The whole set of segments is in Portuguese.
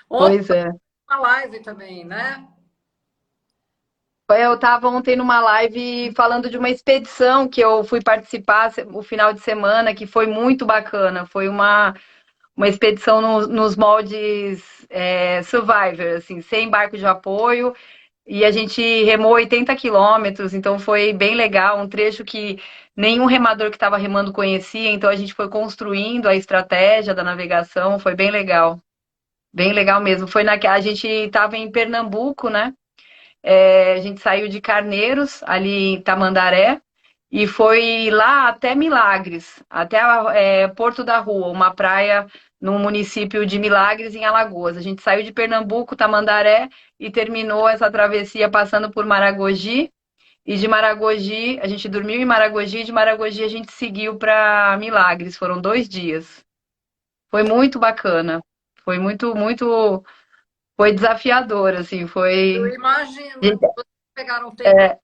Ontem Pois é. uma live também, né? Eu estava ontem numa live falando de uma expedição que eu fui participar o final de semana, que foi muito bacana. Foi uma expedição nos moldes Survivor, assim, sem barco de apoio. E a gente remou 80 quilômetros, então foi bem legal. Um trecho que nenhum remador que estava remando conhecia, então a gente foi construindo a estratégia da navegação. Foi bem legal. Bem legal mesmo. A gente estava em Pernambuco, né? A gente saiu de Carneiros, ali em Tamandaré, e foi lá até Milagres, até Porto da Rua, uma praia no município de Milagres, em Alagoas. A gente saiu de Pernambuco, Tamandaré, e terminou essa travessia passando por Maragogi. E de Maragogi, a gente dormiu em Maragogi, e de Maragogi a gente seguiu para Milagres. Foram 2 dias. Foi muito bacana. Foi muito, foi desafiador, assim, Eu foi. imagino. Vocês pegaram tempo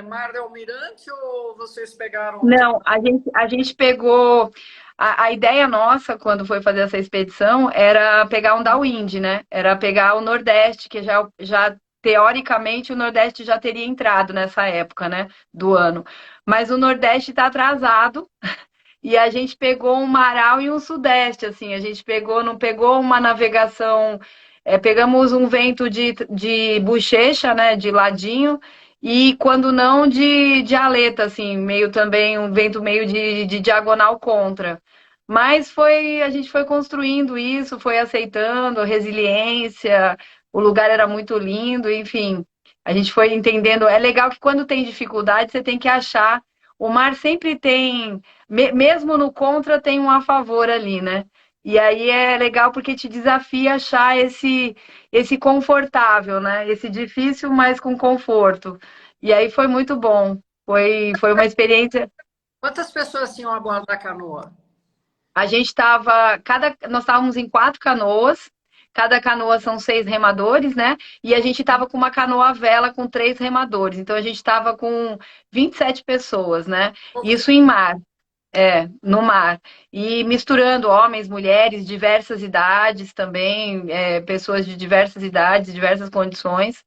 Mar del Almirante ou vocês pegaram Não, a gente pegou. A ideia nossa, quando foi fazer essa expedição, era pegar um downwind, né? Era pegar o Nordeste, que já teoricamente o Nordeste já teria entrado nessa época, né? Do ano. Mas o Nordeste está atrasado e a gente pegou um Marau e um Sudeste, assim. A gente pegou, não pegou uma navegação. Pegamos um vento de bochecha, né? De ladinho. E quando não, de aleta, assim, meio também, um vento meio de diagonal contra. Mas a gente foi construindo isso, foi aceitando a resiliência, o lugar era muito lindo, enfim. A gente foi entendendo. É legal que quando tem dificuldade, você tem que achar. O mar sempre tem, mesmo no contra, tem um a favor ali, né? E aí é legal porque te desafia a achar esse confortável, né? Esse difícil, mas com conforto. E aí foi muito bom. Foi uma experiência. quantas pessoas tinham a bordo da canoa? Nós estávamos em 4 canoas. Cada canoa são 6 remadores, né? E a gente estava com uma canoa à vela com 3 remadores. Então a gente estava com 27 pessoas, né? Isso em mar. No mar. E misturando homens, mulheres, diversas idades também, pessoas de diversas idades, diversas condições.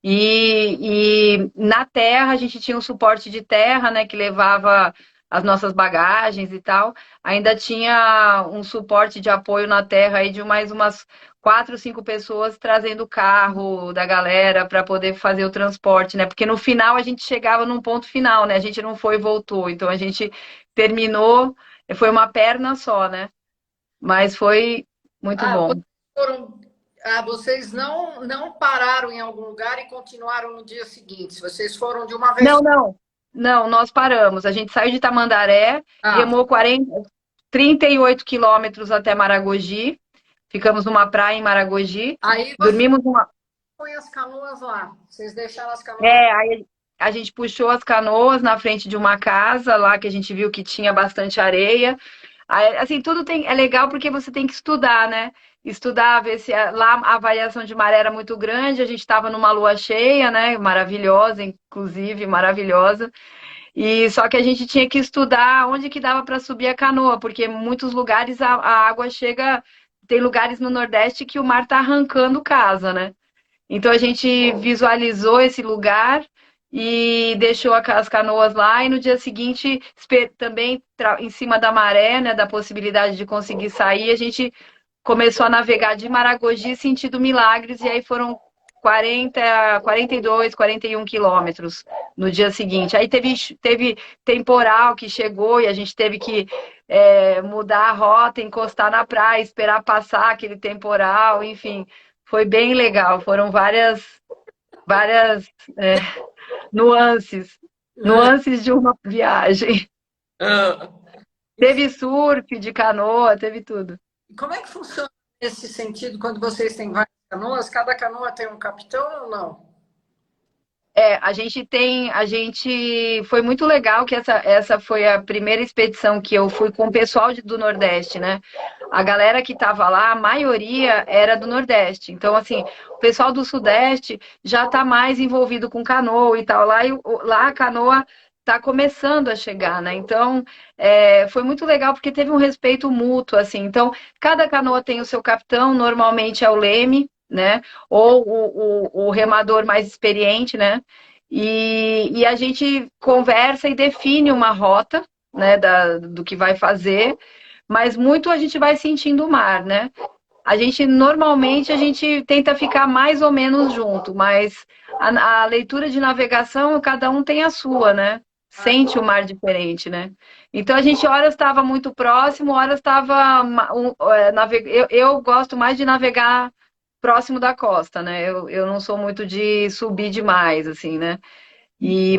E na terra a gente tinha um suporte de terra, né, que levava as nossas bagagens e tal. Ainda tinha um suporte de apoio na terra aí de mais umas 4, 5 pessoas trazendo o carro da galera para poder fazer o transporte, né? Porque no final a gente chegava num ponto final, né? A gente não foi e voltou. Então a gente terminou, foi uma perna só, né? Mas foi muito Ah, bom. foram, vocês não pararam em algum lugar e continuaram no dia seguinte. Vocês foram de uma vez Não, só. não. Não, nós paramos. A gente saiu de Tamandaré, Ah, remou 38 quilômetros até Maragogi. Ficamos numa praia em Maragogi. aí você Dormimos numa. põe as canoas lá. Vocês deixaram as canoas. Aí a gente puxou as canoas na frente de uma casa lá que a gente viu que tinha bastante areia. Aí, assim, tudo é legal porque você tem que estudar, né? Estudar, ver se lá a variação de maré era muito grande. A gente estava numa lua cheia, né? Maravilhosa, inclusive, maravilhosa. E só que a gente tinha que estudar onde que dava para subir a canoa, porque em muitos lugares a água chega. Tem lugares no Nordeste que o mar está arrancando casa, né? Então a gente visualizou esse lugar e deixou as canoas lá. E no dia seguinte, também em cima da maré, né, da possibilidade de conseguir sair, a gente começou a navegar de Maragogi sentido Milagres. E aí foram 42, 41 quilômetros no dia seguinte. Aí teve temporal que chegou e a gente teve que mudar a rota, encostar na praia, esperar passar aquele temporal, enfim. Foi bem legal, foram várias nuances, nuances de uma viagem. Ah, Teve surf de canoa, teve tudo. como é que funciona nesse sentido quando vocês têm várias canoas? Cada canoa tem um capitão ou não? Foi muito legal que essa foi a primeira expedição que eu fui com o pessoal do Nordeste, né? A galera que estava lá, a maioria era do Nordeste. Então, assim, o pessoal do Sudeste já está mais envolvido com canoa e tal. Lá a canoa tá começando a chegar, né? Então, foi muito legal porque teve um respeito mútuo, assim. Então, cada canoa tem o seu capitão, normalmente é o leme, né? Ou o remador mais experiente, né? E a gente conversa e define uma rota, né? Do que vai fazer, mas muito a gente vai sentindo o mar, né? Normalmente a gente tenta ficar mais ou menos junto, mas a leitura de navegação, cada um tem a sua, né? Sente o mar diferente, né? Então a gente horas estava muito próximo, horas estava. Eu gosto mais de navegar próximo da costa, né? Eu não sou muito de subir demais, assim, né?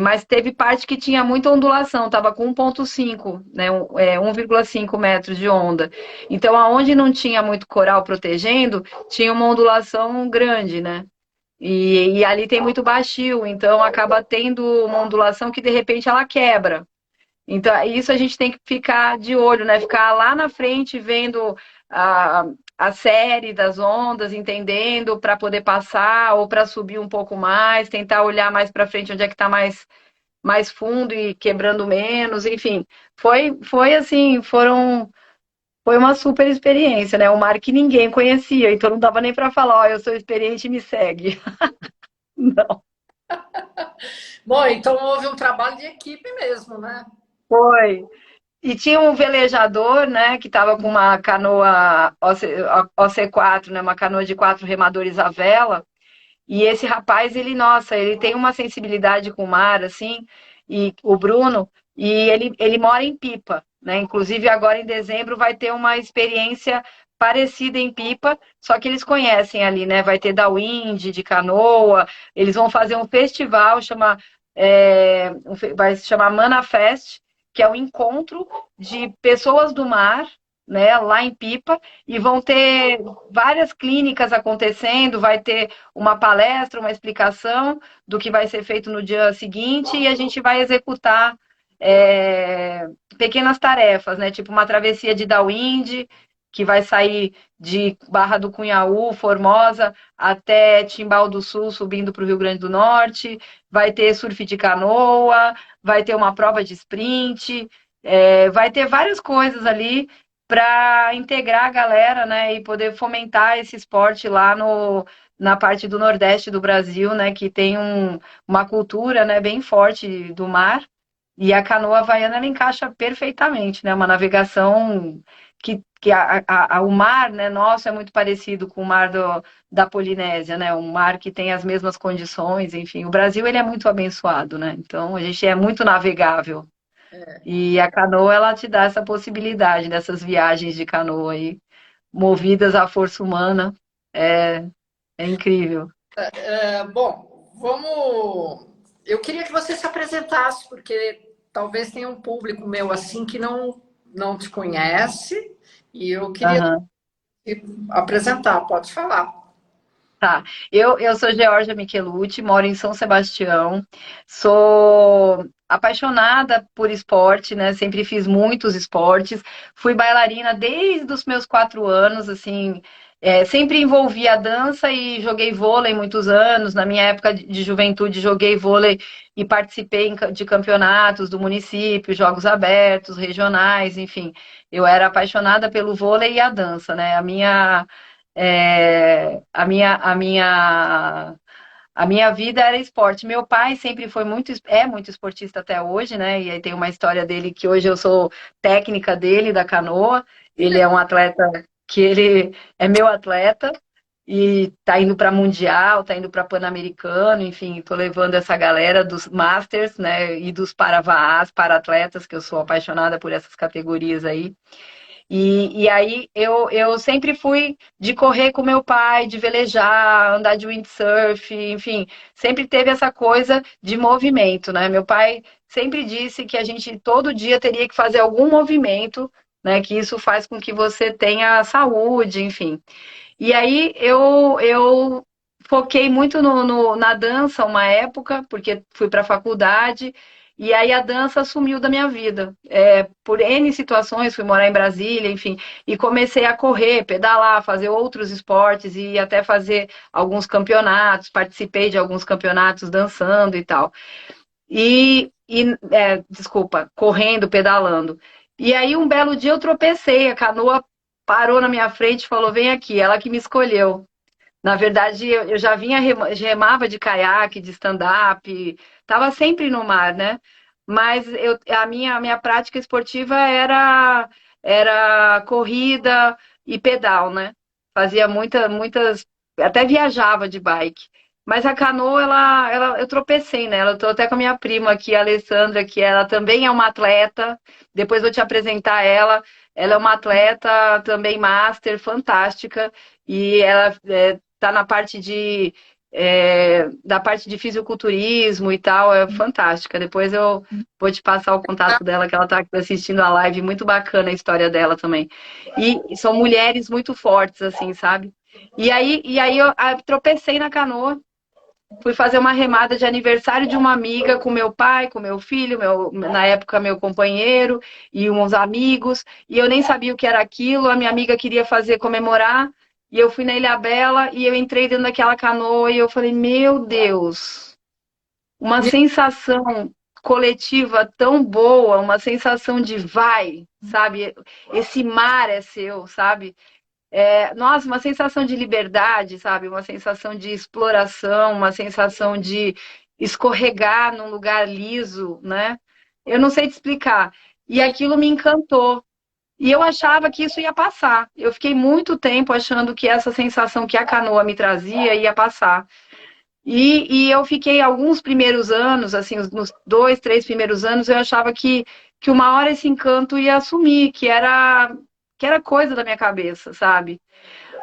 Mas teve parte que tinha muita ondulação, estava com 1,5, né, 1,5 metros de onda. Então, aonde não tinha muito coral protegendo, tinha uma ondulação grande, né? E ali tem muito baixio, então acaba tendo uma ondulação que de repente ela quebra. Então, isso a gente tem que ficar de olho, né? Ficar lá na frente vendo a, a série das ondas, entendendo para poder passar ou para subir um pouco mais, tentar olhar mais para frente onde é que está mais fundo e quebrando menos, enfim. Foi assim, foi uma super experiência, né? Um mar que ninguém conhecia, então não dava nem para falar, ó, eu sou experiente e me segue. Não. Bom, então houve um trabalho de equipe mesmo, né? Foi. E tinha um velejador, né, que estava com uma canoa OC4, né, uma canoa de 4 remadores à vela. E esse rapaz, nossa, ele tem uma sensibilidade com o mar, assim, e o Bruno, e ele mora em Pipa, né? Inclusive agora em dezembro vai ter uma experiência parecida em Pipa, só que eles conhecem ali, né? Vai ter da Wind, de canoa, eles vão fazer um festival, vai se chamar Manafest, que é um encontro de pessoas do mar, né, lá em Pipa, e vão ter várias clínicas acontecendo, vai ter uma palestra, uma explicação do que vai ser feito no dia seguinte e a gente vai executar pequenas tarefas, né? Tipo uma travessia de Dawinde, que vai sair de Barra do Cunhaú, Formosa, até Timbal do Sul, subindo para o Rio Grande do Norte. Vai ter surf de canoa, vai ter uma prova de sprint, vai ter várias coisas ali para integrar a galera, né, e poder fomentar esse esporte lá na parte do Nordeste do Brasil, né, que tem uma cultura, né, bem forte do mar, e a canoa havaiana ela encaixa perfeitamente, né, uma navegação o mar, né, nosso é muito parecido com o mar da Polinésia, né, um mar que tem as mesmas condições, enfim, o Brasil ele é muito abençoado, né, então a gente é muito navegável. E a canoa, ela te dá essa possibilidade dessas viagens de canoa aí, movidas à força humana. É, é incrível. Bom, vamos. Eu queria que você se apresentasse, porque talvez tenha um público meu assim que não te conhece, e eu queria Aham. te apresentar. Pode falar. Tá. Eu sou Georgia Michelucci, moro em São Sebastião, sou apaixonada por esporte, né? Sempre fiz muitos esportes, fui bailarina desde os meus 4 anos, assim, sempre envolvi a dança e joguei vôlei muitos anos. Na minha época de juventude, joguei vôlei e participei de campeonatos do município, jogos abertos, regionais, enfim. Eu era apaixonada pelo vôlei e a dança, né? A minha vida era esporte. Meu pai sempre foi muito esportista até hoje, né? E aí tem uma história dele que hoje eu sou técnica dele da canoa. Ele é um atleta que ele é meu atleta e tá indo para mundial, tá indo para pan-americano, enfim, tô levando essa galera dos masters, né? E dos para atletas, que eu sou apaixonada por essas categorias aí. E aí eu sempre fui de correr com meu pai, de velejar, andar de windsurf, enfim, sempre teve essa coisa de movimento, né? Meu pai sempre disse que a gente todo dia teria que fazer algum movimento, né? Que isso faz com que você tenha saúde, enfim. E aí eu foquei muito na dança uma época, porque fui para a faculdade, e aí a dança sumiu da minha vida. Por N situações, fui morar em Brasília, enfim, e comecei a correr, pedalar, fazer outros esportes e até fazer alguns campeonatos, participei de alguns campeonatos dançando e tal. desculpa, correndo, pedalando. E aí um belo dia eu tropecei, a canoa parou na minha frente e falou: vem aqui, ela que me escolheu. Na verdade, eu já vinha, remava de caiaque, de stand-up, estava sempre no mar, né? Mas a minha prática esportiva era corrida e pedal, né? Fazia muitas, até viajava de bike. Mas a canoa, eu tropecei nela. Eu tô até com a minha prima aqui, a Alessandra, que ela também é uma atleta. Depois vou te apresentar ela. Ela é uma atleta também master, fantástica. E ela tá na parte da parte de fisiculturismo e tal, é fantástica. Depois eu vou te passar o contato dela, que ela está assistindo a live, muito bacana a história dela também. E são mulheres muito fortes, assim, sabe? E aí eu tropecei na canoa, fui fazer uma remada de aniversário de uma amiga com meu pai, com meu filho, na época meu companheiro e uns amigos, e eu nem sabia o que era aquilo, a minha amiga queria fazer comemorar, e eu fui na Ilhabela e eu entrei dentro daquela canoa e eu falei, meu Deus, uma sensação coletiva tão boa, uma sensação de vai, sabe? Esse mar é seu, sabe? Nossa, uma sensação de liberdade, sabe? Uma sensação de exploração, uma sensação de escorregar num lugar liso, né? Eu não sei te explicar. E aquilo me encantou. E eu achava que isso ia passar. Eu fiquei muito tempo achando que essa sensação que a canoa me trazia ia passar. E eu fiquei alguns primeiros anos, assim, nos 2, 3 primeiros anos, eu achava que uma hora esse encanto ia assumir, que era coisa da minha cabeça, sabe?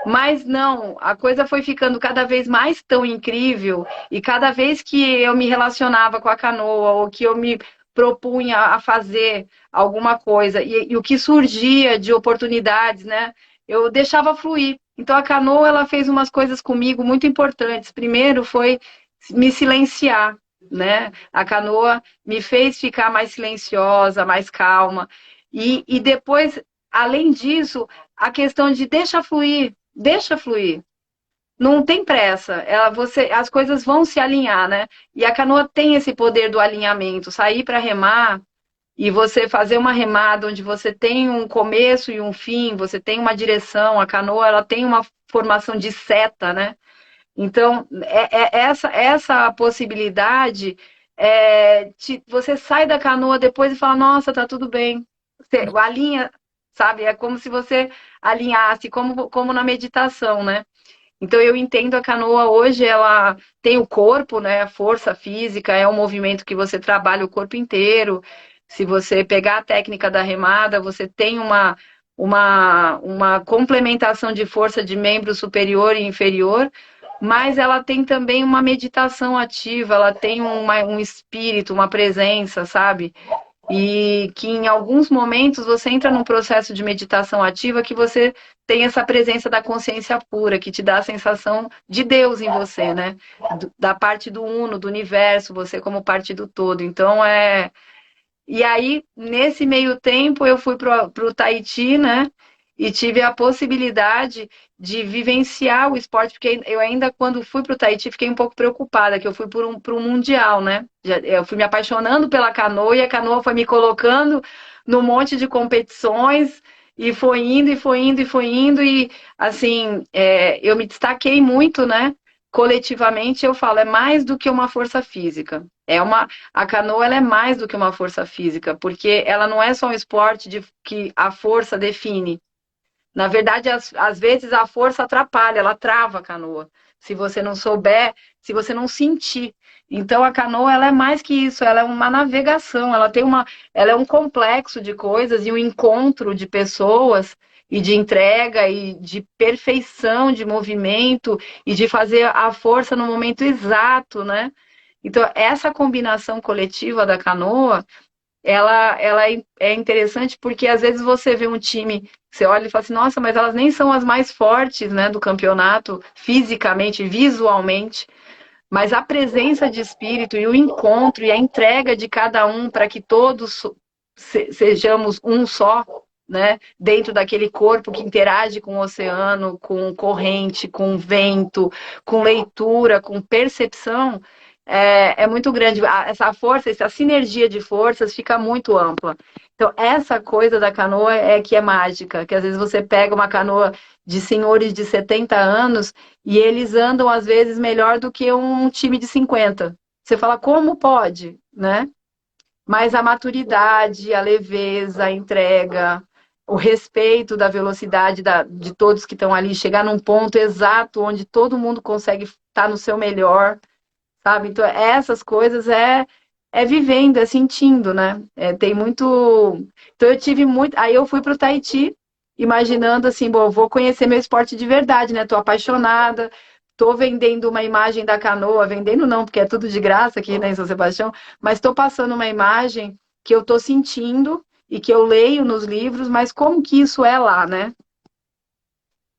Mas não, a coisa foi ficando cada vez mais tão incrível e cada vez que eu me relacionava com a canoa ou que eu me propunha a fazer alguma coisa e o que surgia de oportunidades, né? Eu deixava fluir. Então a canoa ela fez umas coisas comigo muito importantes. Primeiro foi me silenciar, né? A canoa me fez ficar mais silenciosa, mais calma. E depois, além disso, a questão de deixa fluir, deixa fluir. Não tem pressa. As coisas vão se alinhar, né? E a canoa tem esse poder do alinhamento. Sair para remar e você fazer uma remada onde você tem um começo e um fim, você tem uma direção. A canoa ela tem uma formação de seta, né? Então, essa possibilidade, você sai da canoa depois e fala, nossa, tá tudo bem. Você alinha, sabe? É como se você alinhasse, como na meditação, né? Então, eu entendo a canoa hoje, ela tem o corpo, né? A força física, é um movimento que você trabalha o corpo inteiro. Se você pegar a técnica da remada, você tem uma complementação de força de membro superior e inferior, mas ela tem também uma meditação ativa, ela tem um espírito, uma presença, sabe? E que em alguns momentos você entra num processo de meditação ativa que você tem essa presença da consciência pura, que te dá a sensação de Deus em você, né? Da parte do uno, do universo, você como parte do todo. Então E aí, nesse meio tempo, eu fui para o Tahiti, né? E tive a possibilidade de vivenciar o esporte, porque eu ainda, quando fui para o Tahiti, fiquei um pouco preocupada, que eu fui para um mundial, né? Eu fui me apaixonando pela canoa e a canoa foi me colocando num monte de competições e foi indo, e foi indo, e foi indo, e assim, eu me destaquei muito, né? Coletivamente, eu falo, é mais do que uma força física. A canoa ela é mais do que uma força física, porque ela não é só um esporte que a força define. Na verdade, às vezes a força atrapalha, ela trava a canoa. Se você não souber, se você não sentir. Então a canoa ela é mais que isso, ela é uma navegação, ela é um complexo de coisas e um encontro de pessoas e de entrega e de perfeição de movimento e de fazer a força no momento exato, né? Então essa combinação coletiva da canoa ela é interessante porque às vezes você vê um time, você olha e fala assim, nossa, mas elas nem são as mais fortes, né, do campeonato, fisicamente, visualmente, mas a presença de espírito e o encontro e a entrega de cada um para que todos sejamos um só, né, dentro daquele corpo que interage com o oceano, com corrente, com vento, com leitura, com percepção, é muito grande. Essa força, essa sinergia de forças fica muito ampla. Então, essa coisa da canoa é que é mágica, que às vezes você pega uma canoa de senhores de 70 anos e eles andam, às vezes, melhor do que um time de 50. Você fala, como pode, né? Mas a maturidade, a leveza, a entrega, o respeito da velocidade de todos que estão ali, chegar num ponto exato onde todo mundo consegue estar no seu melhor, sabe? Então, essas coisas é vivendo, é sentindo, né? Tem muito. Então, eu tive muito. Aí, eu fui para o Tahiti, imaginando assim, bom, vou conhecer meu esporte de verdade, né? Tô apaixonada, tô vendendo uma imagem da canoa, vendendo não, porque é tudo de graça aqui, né, em São Sebastião, mas estou passando uma imagem que eu tô sentindo e que eu leio nos livros, mas como que isso é lá, né?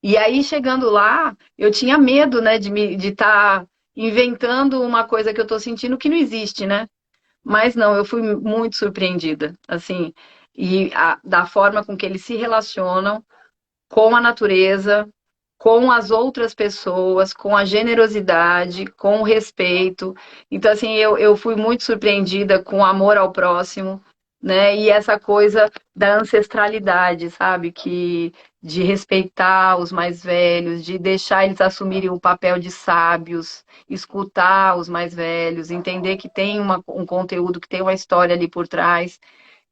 E aí, chegando lá, eu tinha medo, né, de estar inventando uma coisa que eu estou sentindo que não existe, né? Mas não, eu fui muito surpreendida, assim, da forma com que eles se relacionam com a natureza, com as outras pessoas, com a generosidade, com o respeito. Então, assim, eu fui muito surpreendida com o amor ao próximo, né? E essa coisa da ancestralidade, sabe? De respeitar os mais velhos, de deixar eles assumirem o papel de sábios, escutar os mais velhos, entender que tem um conteúdo, que tem uma história ali por trás.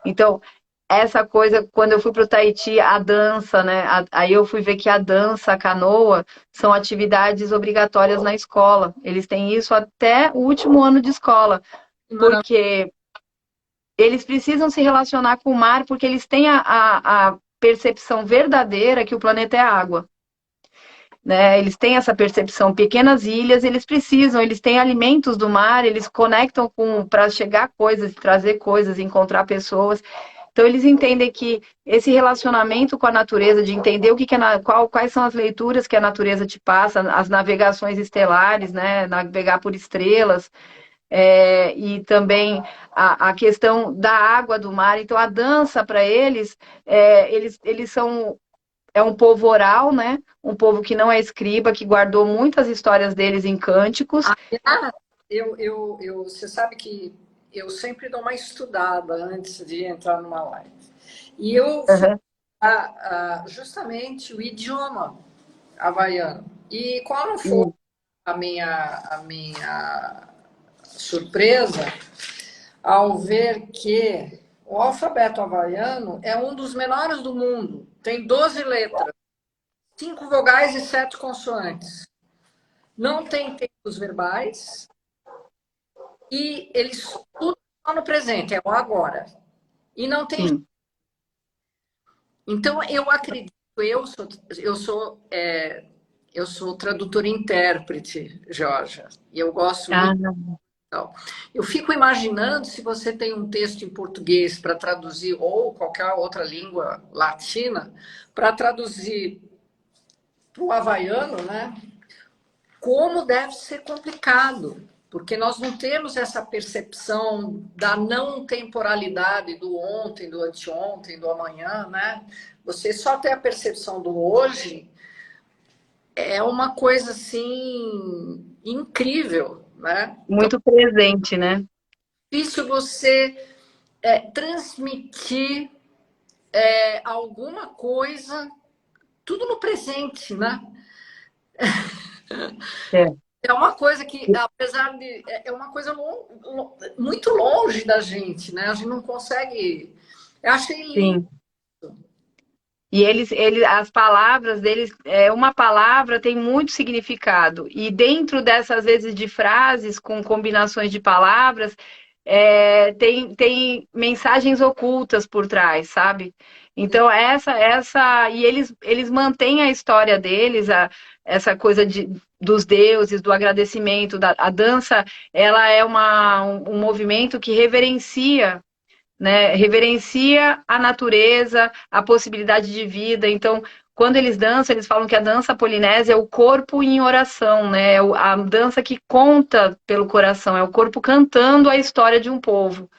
Então, essa coisa, quando eu fui para o Tahiti, a dança, né? Aí eu fui ver que a dança, a canoa, são atividades obrigatórias na escola. Eles têm isso até o último ano de escola, porque eles precisam se relacionar com o mar, porque eles têm a percepção verdadeira que o planeta é água. Né? Eles têm essa percepção. Pequenas ilhas, eles precisam, eles têm alimentos do mar, eles conectam com para chegar coisas, trazer coisas, encontrar pessoas. Então, eles entendem que esse relacionamento com a natureza, de entender o que é quais são as leituras que a natureza te passa, as navegações estelares, né? Navegar por estrelas, e também a questão da água do mar. Então, a dança, para eles, eles são. É um povo oral, né? Um povo que não é escriba, que guardou muitas histórias deles em cânticos. Ah, você sabe que eu sempre dou uma estudada antes de entrar numa live. E eu fui Uhum. justamente o idioma havaiano. E qual não foi a minha surpresa ao ver que o alfabeto havaiano é um dos menores do mundo. Tem 12 letras, 5 vogais e 7 consoantes. Não tem tempos verbais e eles tudo só no presente, é o agora. E não tem. Sim. Então, eu acredito, eu sou tradutora e intérprete, Georgia, e eu gosto Ah, muito. Eu fico imaginando se você tem um texto em português para traduzir, ou qualquer outra língua latina, para traduzir para o havaiano, né? Como deve ser complicado, porque nós não temos essa percepção da não temporalidade do ontem, do anteontem, do amanhã, né? Você só ter a percepção do hoje é uma coisa assim incrível, né? muito presente, né? Difícil você transmitir alguma coisa, tudo no presente, né? É. É uma coisa que, apesar de. É uma coisa muito longe da gente, né? A gente não consegue. Eu achei lindo. Sim. E as palavras deles, uma palavra tem muito significado. E dentro dessas, às vezes, de frases com combinações de palavras, tem mensagens ocultas por trás, sabe? Então, e eles mantêm a história deles, essa coisa dos deuses, do agradecimento, a dança, ela é um movimento que reverencia, né? Reverencia a natureza, a possibilidade de vida. Então, quando eles dançam, eles falam que a dança polinésia é o corpo em oração, né? É a dança que conta pelo coração, é o corpo cantando a história de um povo.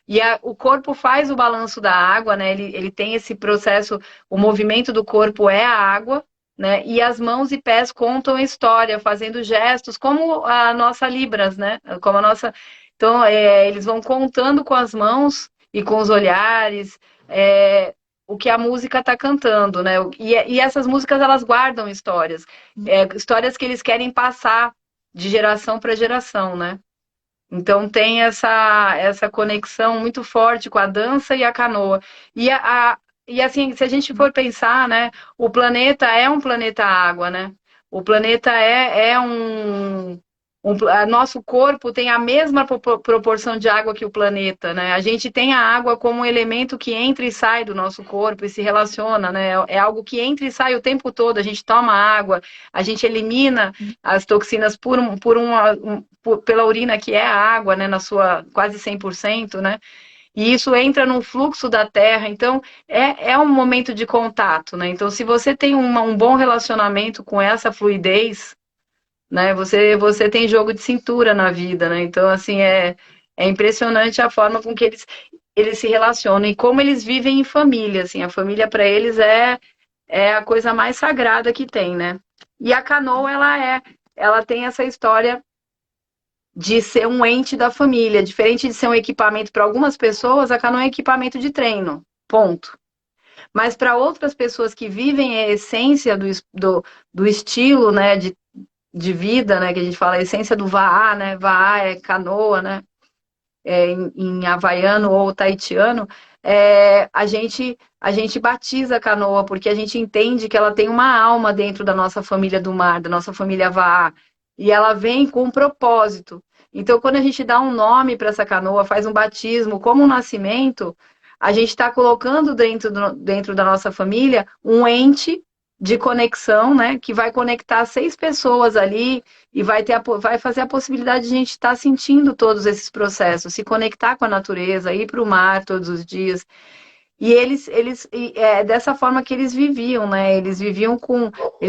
E o corpo faz o balanço da água, né? Ele tem esse processo, o movimento do corpo é a água, né? E as mãos e pés contam a história, fazendo gestos, como a nossa Libras, né? Como a nossa. Então, eles vão contando com as mãos e com os olhares, o que a música está cantando, né? E essas músicas, elas guardam histórias, histórias que eles querem passar de geração para geração, né? Então tem essa conexão muito forte com a dança e a canoa. E assim, se a gente for pensar, né, o planeta é um planeta água, né? O planeta nosso corpo tem a mesma proporção de água que o planeta, né? A gente tem a água como um elemento que entra e sai do nosso corpo e se relaciona, né? É algo que entra e sai o tempo todo. A gente toma água, a gente elimina as toxinas pela urina, que é a água, né? Na sua quase 100%, né? E isso entra no fluxo da Terra, então é um momento de contato, né? Então, se você tem um bom relacionamento com essa fluidez, né? Você tem jogo de cintura na vida, né? Então, assim, é impressionante a forma com que eles se relacionam e como eles vivem em família, assim. A família para eles é a coisa mais sagrada que tem, né? E a canoa, ela tem essa história de ser um ente da família. Diferente de ser um equipamento para algumas pessoas, a canoa é equipamento de treino, ponto. Mas para outras pessoas que vivem a essência do estilo, né, de vida, né, que a gente fala, a essência do vaa, né, vaa é canoa, né, em havaiano ou taitiano, a gente batiza a canoa, porque a gente entende que ela tem uma alma dentro da nossa família do mar, da nossa família vaa, e ela vem com um propósito. Então, quando a gente dá um nome para essa canoa, faz um batismo, como um nascimento, a gente está colocando dentro da nossa família um ente de conexão, né, que vai conectar 6 pessoas ali e vai fazer a possibilidade de a gente estar sentindo todos esses processos, se conectar com a natureza, ir para o mar todos os dias. E é dessa forma que eles viviam, né? Eles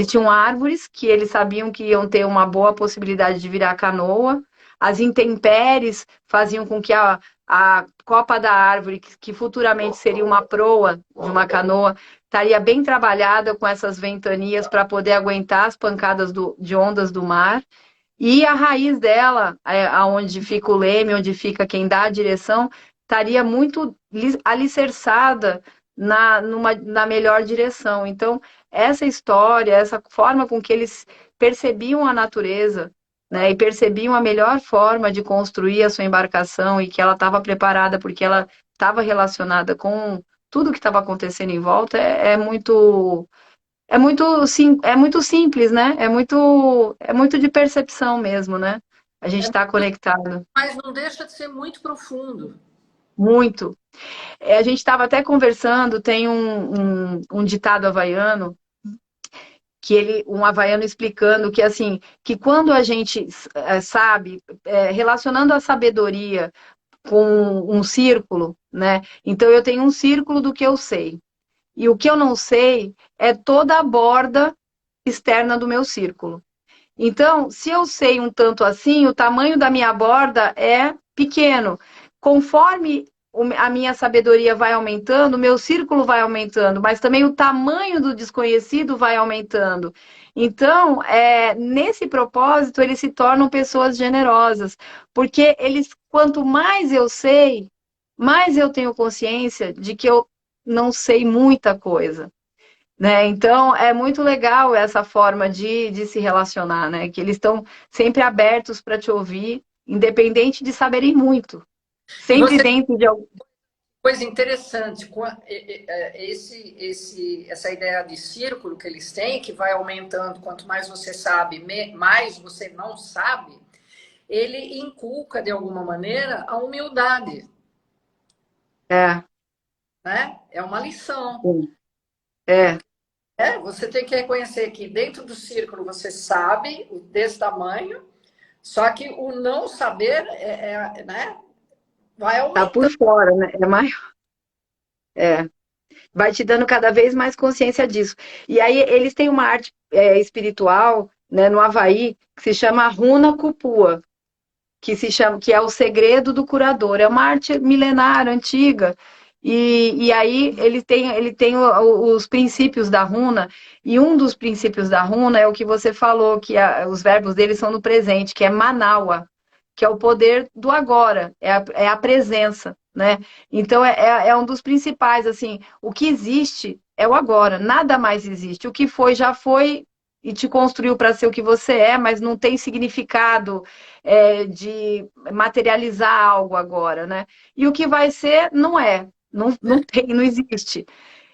tinham árvores que eles sabiam que iam ter uma boa possibilidade de virar canoa. As intempéries faziam com que a copa da árvore, que futuramente seria uma proa de uma canoa, estaria bem trabalhada com essas ventanias para poder aguentar as pancadas de ondas do mar. E a raiz dela, aonde fica o leme, onde fica quem dá a direção, estaria muito alicerçada na melhor direção. Então, essa história, essa forma com que eles percebiam a natureza, né, e percebiam a melhor forma de construir a sua embarcação e que ela estava preparada porque ela estava relacionada com tudo que estava acontecendo em volta, é muito simples, né? É muito de percepção mesmo, né? A gente está conectado. Mas não deixa de ser muito profundo. Muito. A gente estava até conversando, tem um ditado havaiano, um havaiano explicando que, assim, que quando a gente sabe, relacionando a sabedoria com um círculo, né? Então, eu tenho um círculo do que eu sei. E o que eu não sei é toda a borda externa do meu círculo. Então, se eu sei um tanto assim, o tamanho da minha borda é pequeno. Conforme a minha sabedoria vai aumentando, o meu círculo vai aumentando, mas também o tamanho do desconhecido vai aumentando. Então, nesse propósito, eles se tornam pessoas generosas, porque quanto mais eu sei, mais eu tenho consciência de que eu não sei muita coisa. Né? Então, é muito legal essa forma de se relacionar, né? Que eles estão sempre abertos para te ouvir, independente de saberem muito. E Sempre você, dentro de algum. coisa interessante, essa ideia de círculo que eles têm, que vai aumentando, quanto mais você sabe, mais você não sabe, ele inculca, de alguma maneira, a humildade. É. Né? É uma lição. É. Você tem que reconhecer que dentro do círculo você sabe desse tamanho, só que o não saber né, vai Tá por aumentando. fora, né? É maior. É. Vai te dando cada vez mais consciência disso. E aí eles têm uma arte espiritual, né, no Havaí, que se chama Runa Kupua, que é o segredo do curador. É uma arte milenar, antiga, E aí ele tem os princípios da runa, e um dos princípios da runa é o que você falou, que os verbos dele são no presente, que é manawa, que é o poder do agora, é a presença, né? Então é um dos principais, assim, o que existe é o agora, nada mais existe. O que foi já foi e te construiu para ser o que você é, mas não tem significado de materializar algo agora, né? E o que vai ser não é. Não tem, não existe.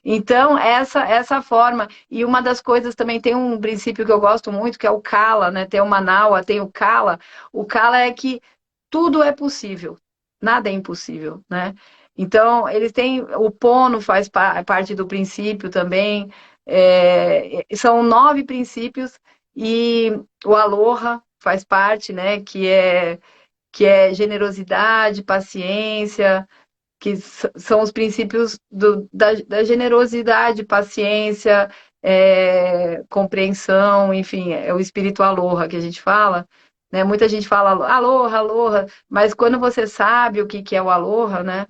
Então, essa forma. E uma das coisas também tem um princípio que eu gosto muito, que é o Kala, né? Tem o Manaua, tem o Kala. O Kala é que tudo é possível, nada é impossível, né? Então, eles têm. O Pono faz parte do princípio também. São 9 princípios, e o Aloha faz parte, né? Que é generosidade, paciência, que são os princípios da generosidade, paciência, compreensão, enfim, é o espírito aloha que a gente fala, né? Muita gente fala aloha, aloha, mas quando você sabe o que é o aloha, né?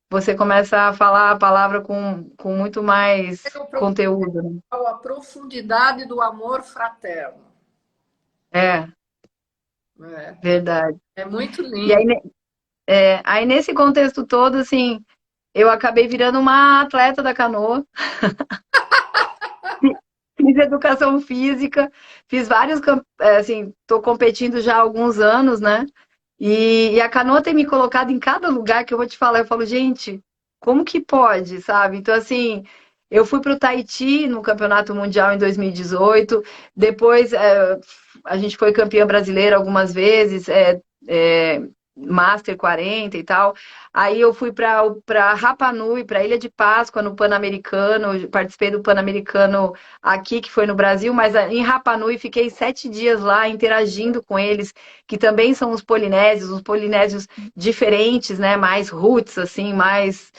Você começa a falar a palavra com muito mais conteúdo, né? A profundidade do amor fraterno. É, É, verdade. é muito E lindo. aí, nesse contexto todo, assim, eu acabei virando uma atleta da canoa. Fiz educação física, fiz vários, assim, estou competindo já há alguns anos, né? E a canoa tem me colocado em cada lugar que eu vou te falar. Eu falo, gente, como que pode, sabe? Então, assim, eu fui para o Tahiti no Campeonato Mundial em 2018. Depois, a gente foi campeã brasileira algumas vezes, Master 40 e tal. Aí eu fui para Rapa Nui, para Ilha de Páscoa, no Pan-Americano. Participei do Pan-Americano aqui, que foi no Brasil, mas em Rapa Nui fiquei 7 dias lá interagindo com eles, que também são os polinésios diferentes, né? Mais roots, assim, mais.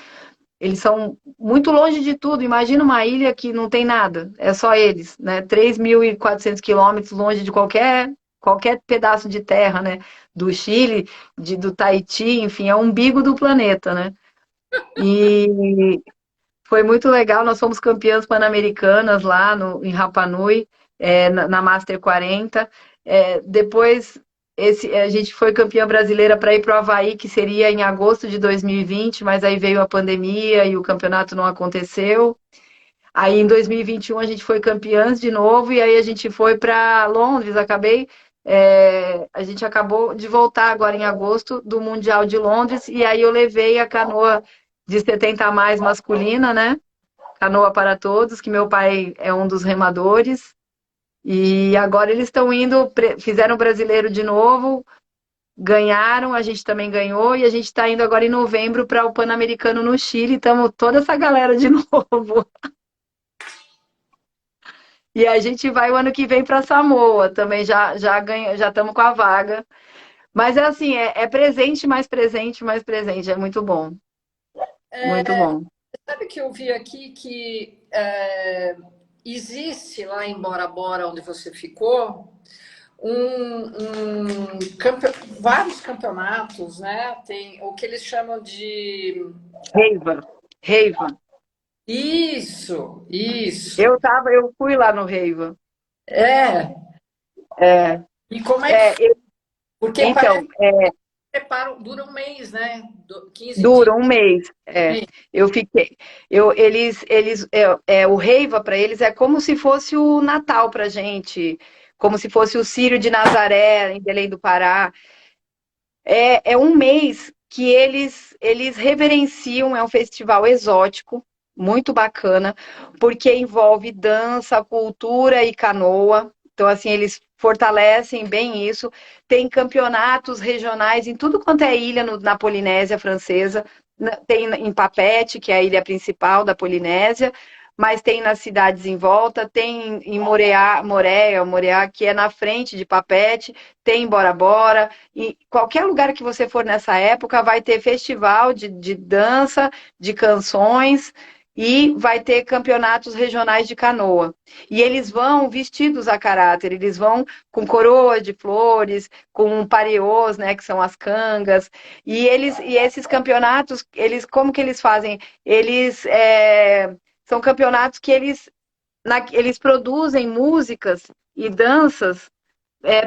Eles são muito longe de tudo. Imagina uma ilha que não tem nada, é só eles, né? 3.400 quilômetros longe de qualquer pedaço de terra, né? Do Chile, do Tahiti, enfim, é o umbigo do planeta, né? E foi muito legal. Nós fomos campeãs pan-americanas lá em Rapa Nui, na Master 40. Depois, a gente foi campeã brasileira para ir para o Havaí, que seria em agosto de 2020, mas aí veio a pandemia e o campeonato não aconteceu. Aí em 2021 a gente foi campeãs de novo, e aí a gente foi para Londres. A gente acabou de voltar agora em agosto do Mundial de Londres, e aí eu levei a canoa de 70 a mais masculina, né? Canoa para Todos, que meu pai é um dos remadores. E agora eles estão indo, fizeram o brasileiro de novo, ganharam, a gente também ganhou, e a gente está indo agora em novembro para o Pan-Americano no Chile. Estamos toda essa galera de novo. E a gente vai o ano que vem para Samoa, também já ganha, já estamos com a vaga. Mas é assim, é presente, mais presente, mais presente. É muito bom, muito bom. Sabe que eu vi aqui que existe lá em Bora Bora, onde você ficou, vários campeonatos, né? Tem o que eles chamam de. Reiva, Reiva. Isso. Eu fui lá no Reiva. É. É, E como é que. é, Porque parece então, que dura um mês, né? 15 dias. dura um mês. Eu fiquei. O Reiva para eles é como se fosse o Natal para gente, como se fosse o Círio de Nazaré em Belém do Pará. É um mês que eles reverenciam, é um festival exótico, muito bacana, porque envolve dança, cultura e canoa. Então, assim, eles fortalecem bem isso. Tem campeonatos regionais em tudo quanto é ilha na Polinésia Francesa. Tem em Papete, que é a ilha principal da Polinésia, mas tem nas cidades em volta, tem em Moréa, que é na frente de Papete, tem em Bora Bora. E qualquer lugar que você for nessa época vai ter festival de dança, de canções. e vai ter campeonatos regionais de canoa. E eles vão vestidos a caráter, eles vão com coroa de flores, com pariôs, né, que são as cangas. E esses campeonatos, eles como que eles fazem? Eles são campeonatos que eles produzem músicas e danças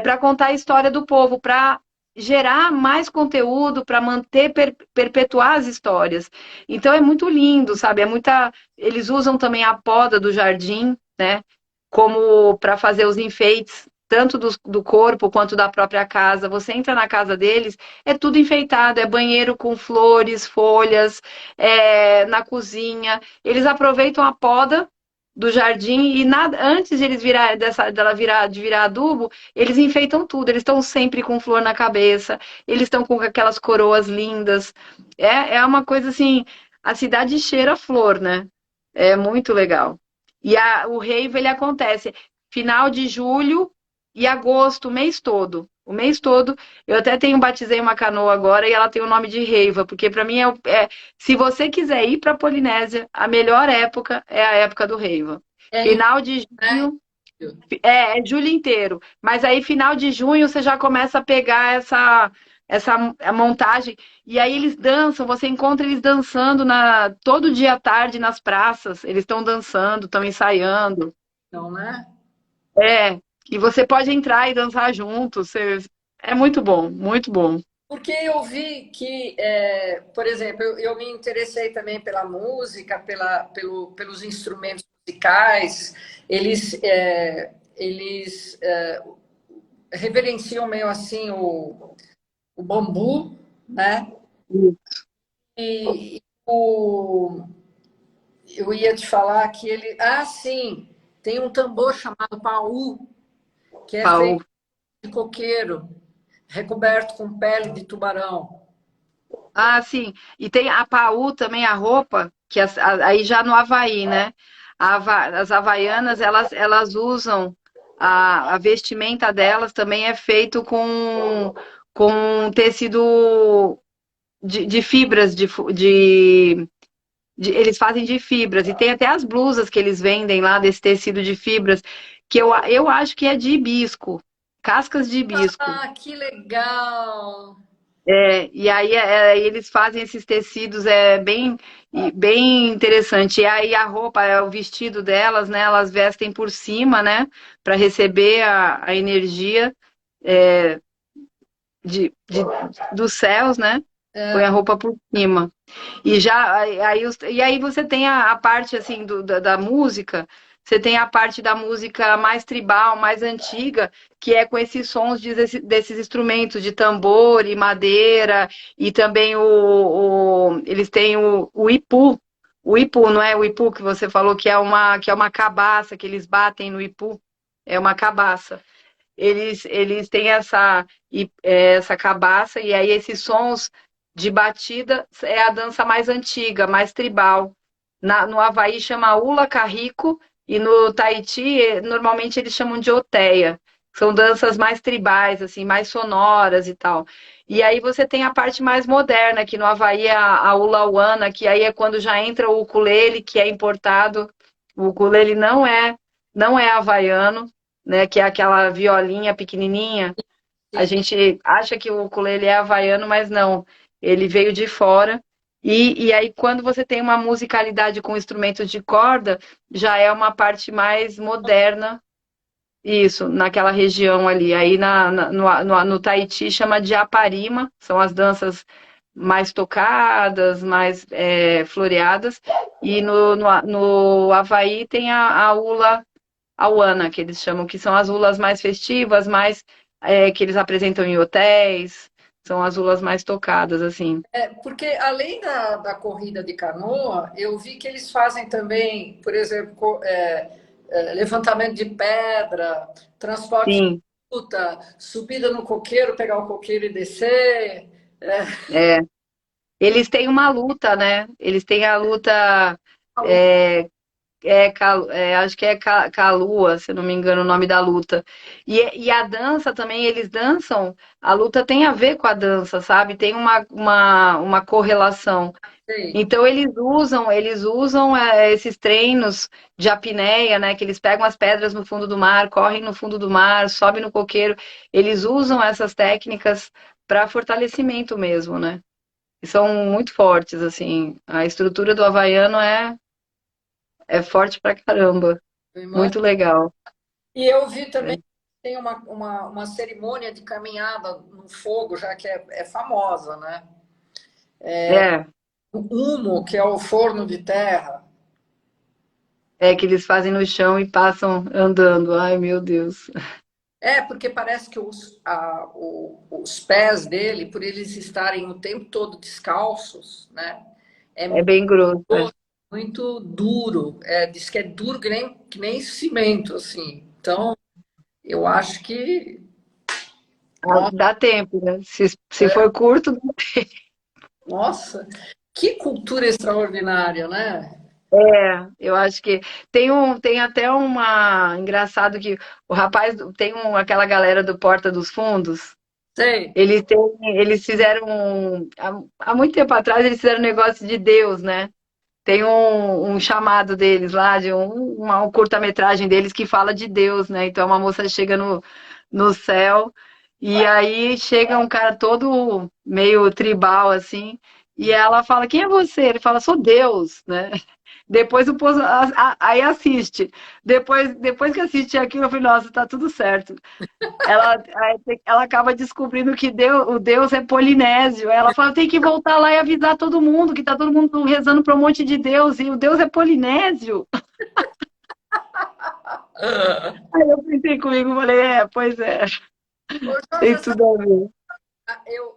para contar a história do povo, para gerar mais conteúdo, para manter, perpetuar as histórias. Então é muito lindo, sabe? Eles usam também a poda do jardim, né? Como para fazer os enfeites, tanto do corpo quanto da própria casa. Você entra na casa deles, é tudo enfeitado, é banheiro com flores, folhas, na cozinha. Eles aproveitam a poda do jardim e nada antes de eles de virar adubo, eles enfeitam tudo. Eles estão sempre com flor na cabeça, eles estão com aquelas coroas lindas. É uma coisa assim, a cidade cheira flor, né? É muito legal. E o rave ele acontece final de julho e agosto, o mês todo. O mês todo, eu até batizei uma canoa agora e ela tem o nome de Reiva, porque para mim se você quiser ir para a Polinésia, a melhor época é a época do Reiva. É em Final de né? junho, é julho inteiro, mas aí final de junho você já começa a pegar essa montagem, e aí eles dançam, você encontra eles dançando todo dia à tarde nas praças, eles estão dançando, estão ensaiando. Não, né? E você pode entrar e dançar junto. É muito bom, muito bom. Porque eu vi que, por exemplo, eu me interessei também pela música, pelos instrumentos musicais. Eles reverenciam meio assim o bambu, né? E eu ia te falar que ele. Ah, sim, tem um tambor chamado paú, que é Paul. feito de coqueiro, recoberto com pele de tubarão. Ah, sim. E tem a Paú também, a roupa, que aí já no Havaí, né? As havaianas, elas usam a vestimenta delas também é feito com tecido de fibras, eles fazem de fibras. E tem até as blusas que eles vendem lá desse tecido de fibras, que eu acho que é de hibisco, cascas de hibisco. Ah, que legal! E aí eles fazem esses tecidos, bem interessante. E aí a roupa, o vestido delas, né? Elas vestem por cima, né? Para receber a energia é, dos céus, né? Põe a É, roupa por cima. E aí você tem a parte assim da música, você tem a parte da música mais tribal, mais antiga, que é com esses sons desses instrumentos de tambor e madeira, e também eles têm o ipu. O ipu, não é o ipu que você falou que é uma cabaça que eles batem no ipu? É uma cabaça. Eles têm essa cabaça, e aí esses sons de batida é a dança mais antiga, mais tribal. No Havaí chama Ula Carrico e no Tahiti normalmente eles chamam de Oteia. São danças mais tribais, assim, mais sonoras e tal. E aí você tem a parte mais moderna, que no Havaí é a Ulauana, que aí é quando já entra o ukulele, que é importado. O ukulele não é havaiano, né? Que é aquela violinha pequenininha. A sim. gente acha que o ukulele é havaiano, mas não. Ele veio de fora. E aí, quando você tem uma musicalidade com instrumentos de corda, já é uma parte mais moderna, isso, naquela região ali. Aí no Tahiti chama de aparima, são as danças mais tocadas, mais floreadas. E no Havaí tem a hula Auana, que eles chamam, que são as ulas mais festivas, mais que eles apresentam em hotéis, são as ulas mais tocadas, assim. Porque além da corrida de canoa, eu vi que eles fazem também, por exemplo, levantamento de pedra, transporte de Sim, fruta, subida no coqueiro, pegar o coqueiro e descer. é. Eles têm uma luta, né? Eles têm a luta, é, acho que é Kalua, se eu não me engano, o nome da luta. E a dança também, eles dançam, a luta tem a ver com a dança, sabe? Tem uma correlação. sei. Então eles usam esses treinos de apneia, né? Que eles pegam as pedras no fundo do mar, correm no fundo do mar, sobem no coqueiro. Eles usam essas técnicas para fortalecimento mesmo, né? E são muito fortes, assim. A estrutura do havaiano é forte pra caramba. Eu imagino. Muito legal. E eu vi também É, que tem uma cerimônia de caminhada no fogo, já que é famosa, né? é, O humo, que é o forno de terra. é que eles fazem no chão e passam andando. Ai, meu Deus. É, porque parece que os pés dele, por eles estarem o tempo todo descalços, né? É É bem grosso. É. muito duro. É, diz que é duro que nem cimento, assim. Então, eu acho que. Ah, Nossa, dá tempo, né? Se for curto, nossa, que cultura extraordinária, né? eu acho que tem até uma engraçado que o rapaz tem aquela galera do Porta dos Fundos. Sei. Eles fizeram há muito tempo atrás eles fizeram um negócio de Deus, né? Tem um chamado deles lá, de uma curta-metragem deles que fala de Deus, né? Então uma moça chega no céu e aí chega um cara todo meio tribal, assim, e ela fala, quem é você? Ele fala, sou Deus, né? Depois o povo aí assiste. Depois que assiste aquilo, eu falei, nossa, tá tudo certo. Ela acaba descobrindo que o Deus é polinésio. Ela fala, tem que voltar lá e avisar todo mundo, que tá todo mundo rezando para um monte de Deus, e o Deus é polinésio. Aí eu pensei comigo, falei, pois é, Ô, Jorge, tem tudo a ver.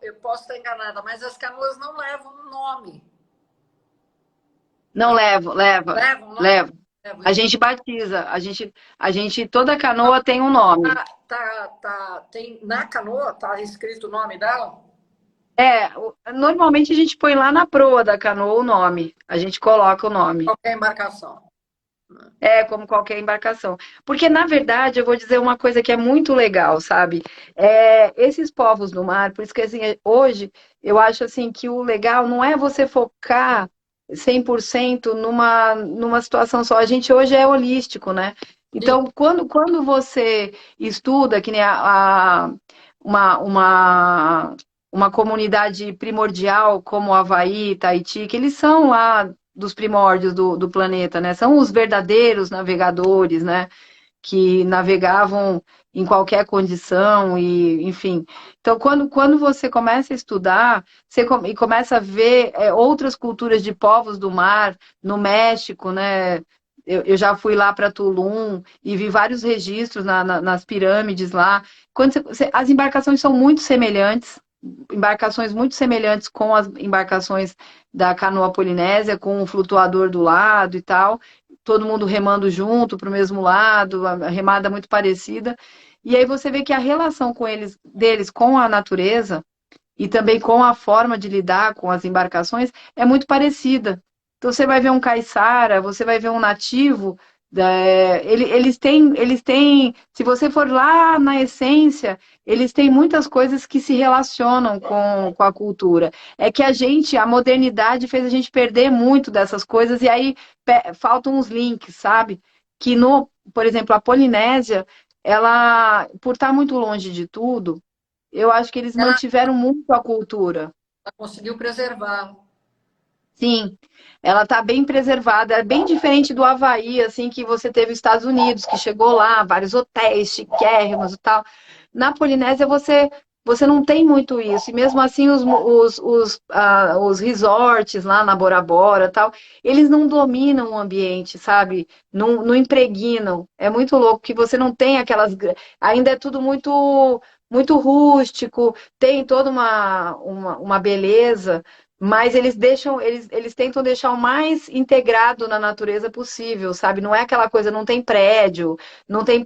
eu posso estar enganada, mas as canoas não levam um nome. Não levo, leva, Levam, não? leva. Levam. A Então, gente batiza, toda canoa tem um nome. na canoa tá escrito o nome dela? Normalmente a gente põe lá na proa da canoa o nome, a gente coloca o nome. Qualquer embarcação. É, como qualquer embarcação. Porque, na verdade, eu vou dizer uma coisa que é muito legal, sabe? Esses povos do mar, por isso que, assim, hoje, eu acho, assim, que o legal não é você focar 100% numa situação só. A gente hoje é holístico, né? Sim. Então, quando você estuda, que nem uma, uma, uma comunidade primordial como o Havaí, Tahiti, que eles são lá dos primórdios do planeta, né? São os verdadeiros navegadores, né? Que navegavam em qualquer condição e, enfim. Então, quando você começa a estudar, e começa a ver outras culturas de povos do mar, no México, né? Eu já fui lá para Tulum e vi vários registros nas pirâmides lá. As embarcações são muito semelhantes, embarcações muito semelhantes com as embarcações da canoa polinésia, com o flutuador do lado e tal, todo mundo remando junto para o mesmo lado, a remada muito parecida. E aí você vê que a relação deles com a natureza e também com a forma de lidar com as embarcações é muito parecida. Então você vai ver um caiçara, você vai ver um nativo, eles têm, se você for lá na essência, eles têm muitas coisas que se relacionam com a cultura. É que a modernidade fez a gente perder muito dessas coisas e aí faltam uns links, sabe? Que por exemplo, a Polinésia, ela, por estar muito longe de tudo, eu acho que eles Ela, mantiveram muito a cultura. ela conseguiu preservar. Sim, ela está bem preservada, é bem diferente do Havaí, assim, que você teve os Estados Unidos, que chegou lá, vários hotéis chiquérrimos e tal. Na Polinésia você não tem muito isso, e mesmo assim os resorts lá na Bora Bora tal, eles não dominam o ambiente, sabe? Não impregnam. É muito louco que você não tem aquelas. Ainda é tudo muito rústico, tem toda uma beleza. Mas eles tentam deixar o mais integrado na natureza possível, sabe? Não é aquela coisa, não tem prédio, não tem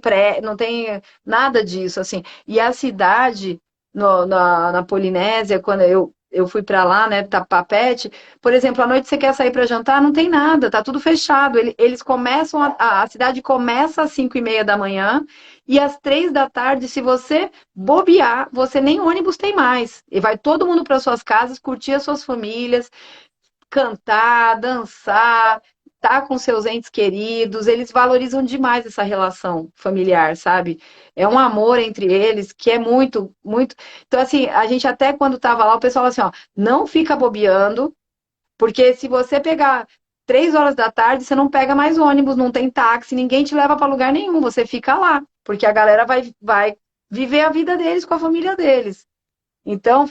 nada disso, assim. E a cidade na Polinésia, quando eu fui para lá, né, Papete, por exemplo, à noite você quer sair para jantar, não tem nada, tá tudo fechado. Eles começam, a cidade começa às 5:30 da manhã e às 3 da tarde, se você bobear, você nem ônibus tem mais. E vai todo mundo para suas casas, curtir as suas famílias. cantar, dançar, estar com seus entes queridos, eles valorizam demais essa relação familiar, sabe? É um amor entre eles que é muito, muito. Então, assim, a gente até quando estava lá, o pessoal falou assim, ó, não fica bobeando, porque se você pegar 3 horas da tarde, você não pega mais ônibus, não tem táxi, ninguém te leva para lugar nenhum, você fica lá, porque a galera vai viver a vida deles com a família deles. Então,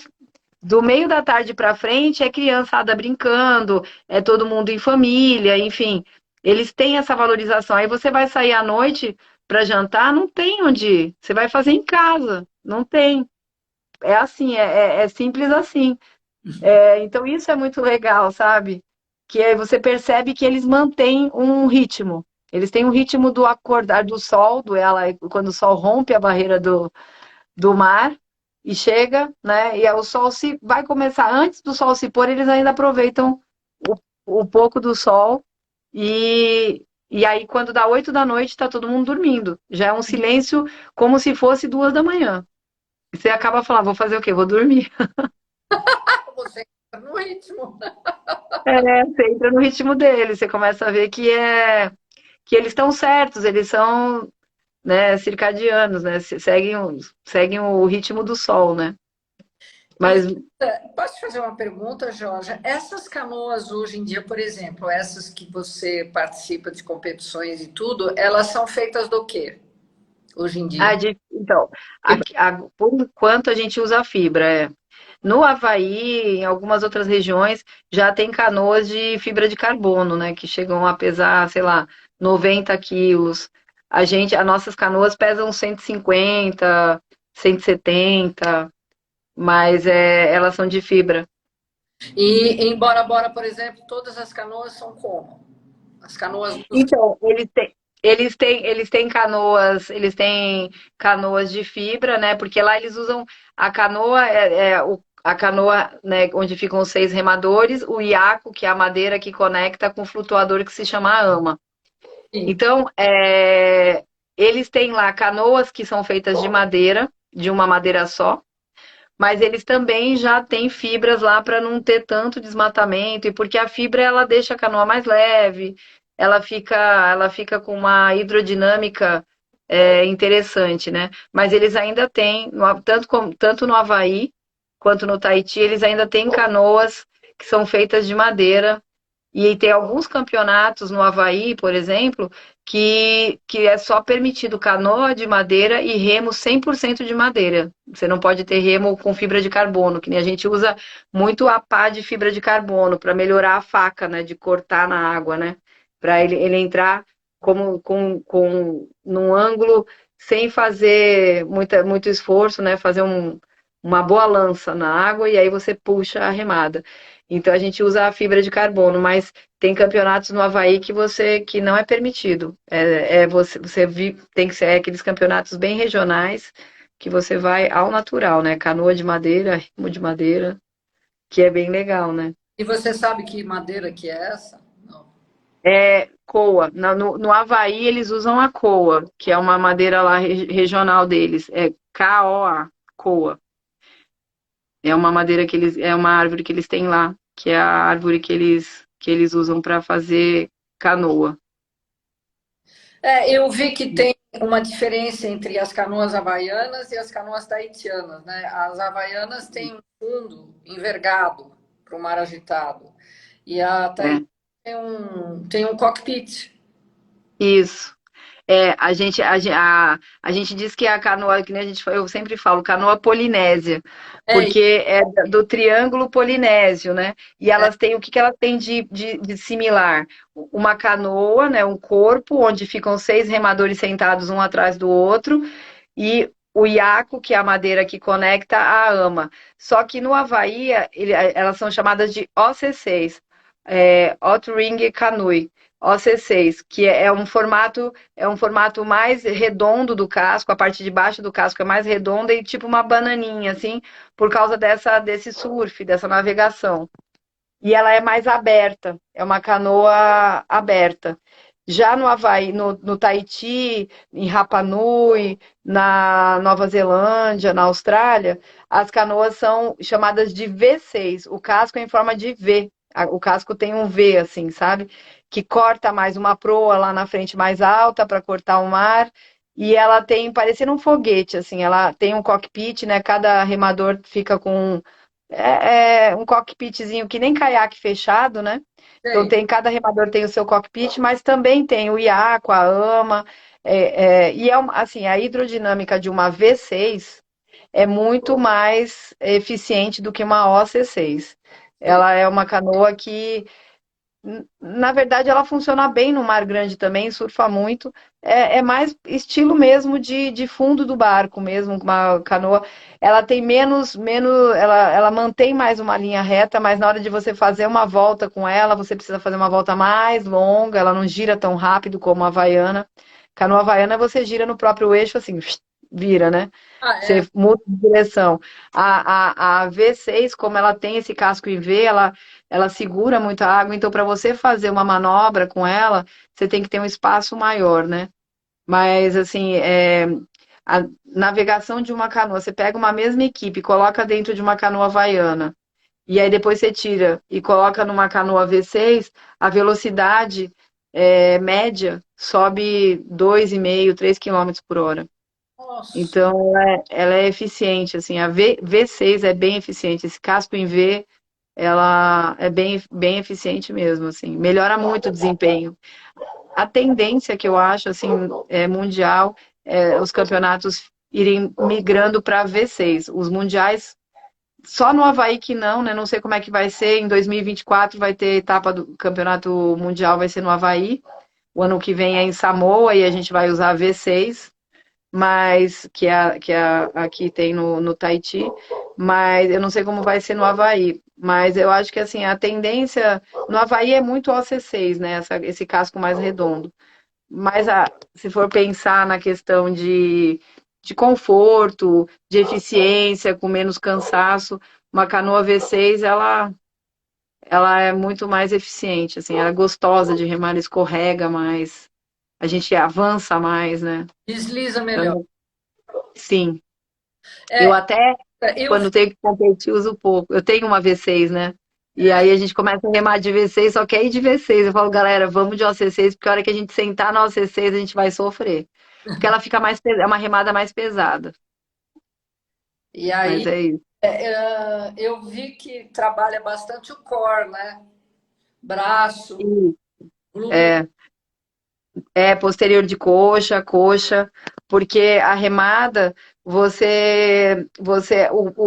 do meio da tarde para frente é criançada brincando, é todo mundo em família, enfim. Eles têm essa valorização. Aí você vai sair à noite para jantar, não tem onde ir. Você vai fazer em casa, não tem. É assim, é simples assim. Então isso é muito legal, sabe? Que aí você percebe que eles mantêm um ritmo. Eles têm um ritmo do acordar do sol, quando o sol rompe a barreira do mar e chega, né? E o sol se vai começar antes do sol se pôr, eles ainda aproveitam o pouco do sol e aí quando dá 8 da noite está todo mundo dormindo. Já é um silêncio como se fosse 2 da manhã. E você acaba falando, vou fazer o quê? Vou dormir. Você entra no ritmo. Você entra no ritmo deles, você começa a ver que eles estão certos, eles são, né, circadianos, né? Seguem o ritmo do sol, né? E Mas posso te fazer uma pergunta, Jorge? Essas canoas hoje em dia, por exemplo, essas que você participa de competições e tudo, elas são feitas do quê hoje em dia? Então, Fibra. por enquanto a gente usa fibra. No Havaí, em algumas outras regiões, já tem canoas de fibra de carbono, né? Que chegam a pesar, sei lá, 90 quilos. As nossas canoas pesam 150, 170, mas elas são de fibra. E em Bora Bora, por exemplo, todas as canoas são como? As canoas dos... Então, eles têm canoas de fibra, né? Porque lá eles usam a canoa, a canoa, né, onde ficam os 6 remadores, o iaco, que é a madeira que conecta com o flutuador que se chama ama. Sim. Então, eles têm lá canoas que são feitas de madeira, de uma madeira só, mas eles também já têm fibras lá para não ter tanto desmatamento, e porque a fibra ela deixa a canoa mais leve, ela fica com uma hidrodinâmica interessante, né? Mas eles ainda têm, tanto no Havaí quanto no Tahiti, eles ainda têm canoas que são feitas de madeira. E tem alguns campeonatos no Havaí, por exemplo, que é só permitido canoa de madeira e remo 100% de madeira. Você não pode ter remo com fibra de carbono, que nem a gente usa muito a pá de fibra de carbono para melhorar a faca, né, de cortar na água, né, para ele entrar num ângulo sem fazer muito esforço, né, fazer uma boa lança na água e aí você puxa a remada. Então a gente usa a fibra de carbono, mas tem campeonatos no Havaí que não é permitido. Tem que ser aqueles campeonatos bem regionais que você vai ao natural, né? Canoa de madeira, remo de madeira, que é bem legal, né? E você sabe que madeira que é essa? Não. Coa. No Havaí eles usam a coa, que é uma madeira lá regional deles. É KOA, coa. É uma madeira é uma árvore que eles têm lá, que é a árvore que eles usam para fazer canoa. Eu vi que tem uma diferença entre as canoas havaianas e as canoas tahitianas, né? As havaianas têm um fundo envergado para o mar agitado e a É, Tahiti tem um cockpit. isso. A gente diz que a canoa, que nem eu sempre falo, canoa polinésia, É, porque é do triângulo polinésio, né? E elas têm, o que que elas têm de similar? Uma canoa, né? Um corpo onde ficam 6 remadores sentados um atrás do outro, e o iaco, que é a madeira que conecta a ama. Só que no Havaí, elas são chamadas de OC6, Outring Canoe. OC6, que é um formato mais redondo do casco, a parte de baixo do casco é mais redonda e tipo uma bananinha, assim, por causa desse surf, dessa navegação. E ela é mais aberta, é uma canoa aberta. Já no Havaí, no Tahiti, em Rapa Nui, na Nova Zelândia, na Austrália, as canoas são chamadas de V6. O casco é em forma de V. o casco tem um V, assim, sabe? Que corta mais uma proa lá na frente mais alta para cortar o mar. E ela tem, parecendo um foguete, assim, ela tem um cockpit, né? Cada remador fica com um cockpitzinho que nem caiaque fechado, né? Então Sei. cada remador tem o seu cockpit, mas também tem o IACO, a AMA, assim, a hidrodinâmica de uma V6 é muito mais eficiente do que uma OC6. Sei. Ela é uma canoa que, na verdade, ela funciona bem no mar grande também, surfa muito. É mais estilo mesmo de fundo do barco mesmo, uma canoa. Ela tem ela mantém mais uma linha reta, mas na hora de você fazer uma volta com ela, você precisa fazer uma volta mais longa, ela não gira tão rápido como a Havaiana. Canoa Havaiana você gira no próprio eixo, assim, vira, né? Ah, Você é. muda de direção. A V6, como ela tem esse casco em V, ela segura muita água, então para você fazer uma manobra com ela, você tem que ter um espaço maior, né? Mas assim, a navegação de uma canoa, você pega uma mesma equipe, coloca dentro de uma canoa havaiana, e aí depois você tira e coloca numa canoa V6, a velocidade média sobe 2,5, 3 quilômetros por hora. Nossa. Então, ela é eficiente, assim, a V6 é bem eficiente, esse casco em V ela é bem eficiente mesmo, assim, melhora muito o desempenho. A tendência que eu acho, assim, mundial, os campeonatos irem migrando para V6. Os mundiais, só no Havaí que não, né? Não sei como é que vai ser. Em 2024 vai ter etapa do campeonato mundial, vai ser no Havaí. O ano que vem é em Samoa e a gente vai usar V6 mas aqui tem no Tahiti, mas eu não sei como vai ser no Havaí. Mas eu acho que assim, a tendência no Havaí é muito OC6, né? Esse casco mais redondo. Mas se for pensar na questão de conforto, de eficiência, com menos cansaço, uma canoa V6, ela é muito mais eficiente, assim, ela é gostosa de remar, ela escorrega mais, a gente avança mais, né? Desliza melhor. Então, sim. Eu É, até, eu, quando tenho que competir, uso pouco. Eu tenho uma V6, né? E aí a gente começa a remar de V6, só que aí de V6. Eu falo, galera, vamos de OC6, porque a hora que a gente sentar na OC6, a gente vai sofrer. Porque ela fica mais pesada, é uma remada mais pesada. e Mas aí é isso. eu vi que trabalha bastante o core, né? Braço, glúteo. É, posterior de coxa, coxa, porque a remada, o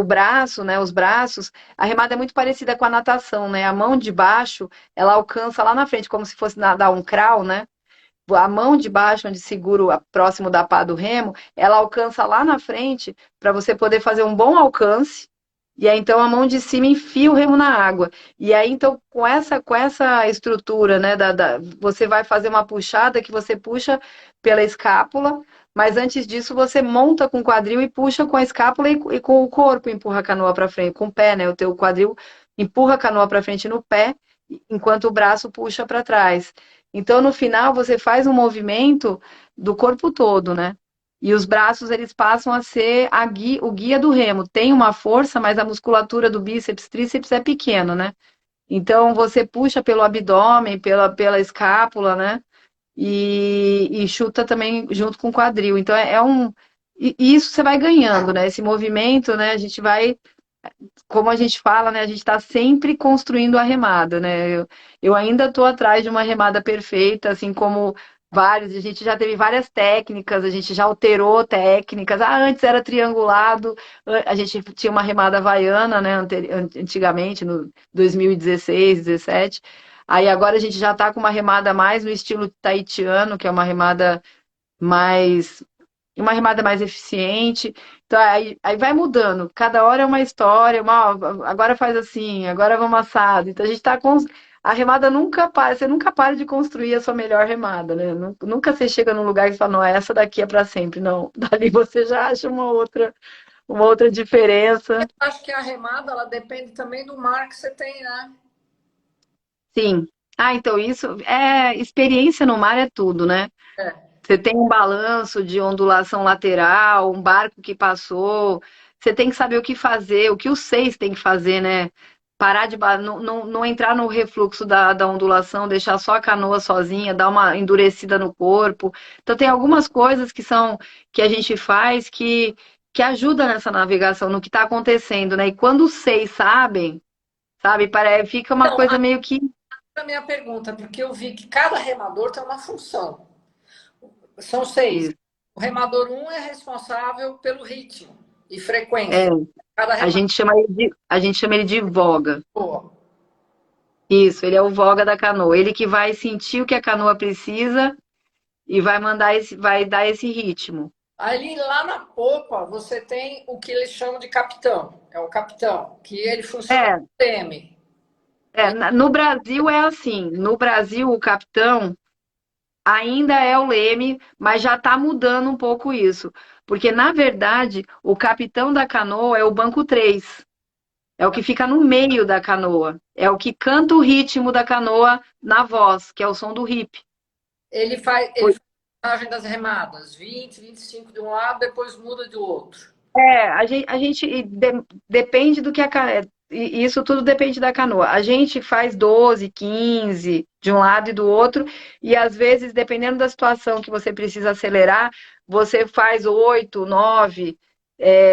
braço, né, os braços, a remada é muito parecida com a natação, né? A mão de baixo, ela alcança lá na frente, como se fosse nadar um crawl, né? A mão de baixo, onde seguro próximo da pá do remo, ela alcança lá na frente para você poder fazer um bom alcance. E aí, então, a mão de cima enfia o remo na água. E aí, então, com essa estrutura, né, você vai fazer uma puxada que você puxa pela escápula, mas antes disso, você monta com o quadril e puxa com a escápula e com o corpo empurra a canoa para frente, com o pé, né? O teu quadril empurra a canoa para frente no pé, enquanto o braço puxa para trás. Então, no final, você faz um movimento do corpo todo, né? E os braços, eles passam a ser o guia do remo. Tem uma força, mas a musculatura do bíceps, tríceps é pequena, né? Então, você puxa pelo abdômen, pela escápula, né? E chuta também junto com o quadril. Então, e isso você vai ganhando, né? Esse movimento, né? A gente vai como a gente fala, né, a gente está sempre construindo a remada, né? Eu ainda estou atrás de uma remada perfeita, assim como vários, a gente já teve várias técnicas, a gente já alterou técnicas. Antes era triangulado, a gente tinha uma remada havaiana, né, antigamente, no 2016, 17. Aí agora a gente já está com uma remada mais no estilo tahitiano, que é mais uma remada mais eficiente. Então, aí vai mudando. Cada hora é uma história, agora faz assim, agora vamos assado. Então, a gente está com. A remada nunca para, você nunca para de construir a sua melhor remada, né? Nunca você chega num lugar e fala, não, essa daqui é para sempre. Não, dali você já acha uma outra diferença. Acho que a remada ela depende também do mar que você tem, né? Sim. Então isso experiência no mar é tudo, né? É. Você tem um balanço de ondulação lateral, um barco que passou. Você tem que saber o que fazer, o que os seis têm que fazer, né? parar de não entrar no refluxo da ondulação, deixar só a canoa sozinha, dar uma endurecida no corpo. Então tem algumas coisas que a gente faz que ajuda nessa navegação, no que está acontecendo, né? E quando os seis sabem, sabe, fica uma Então, coisa meio que a minha pergunta, porque eu vi que cada remador tem uma função. São seis. isso. O remador um é responsável pelo ritmo e É, frequência. Cada a remador. gente chama ele de voga. Boa. Isso, ele é o voga da canoa. Ele que vai sentir o que a canoa precisa e vai dar esse ritmo. Ali lá na popa, você tem o que eles chamam de capitão. É o capitão, que ele funciona É, como leme. no Brasil é assim. No Brasil, o capitão ainda é o leme, mas já está mudando um pouco isso. Porque, na verdade, o capitão da canoa é o banco 3. É o que fica no meio da canoa. É o que canta o ritmo da canoa na voz, que é o som do hip. Ele faz a imagem das remadas, 20, 25 de um lado, depois muda do outro. Depende do que isso tudo depende da canoa. A gente faz 12, 15 de um lado e do outro, e às vezes, dependendo da situação que você precisa acelerar, você faz 8, 9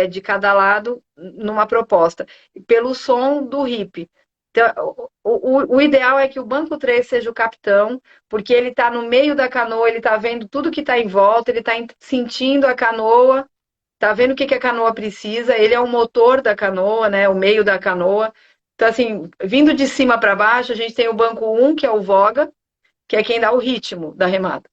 de cada lado numa proposta, pelo som do hip. Então, o ideal é que o banco 3 seja o capitão, porque ele está no meio da canoa, ele está vendo tudo que está em volta, ele está sentindo a canoa. Tá vendo o que a canoa precisa? Ele é o motor da canoa, né? O meio da canoa. Então, assim, vindo de cima para baixo, a gente tem o banco um que é o voga, que é quem dá o ritmo da remada.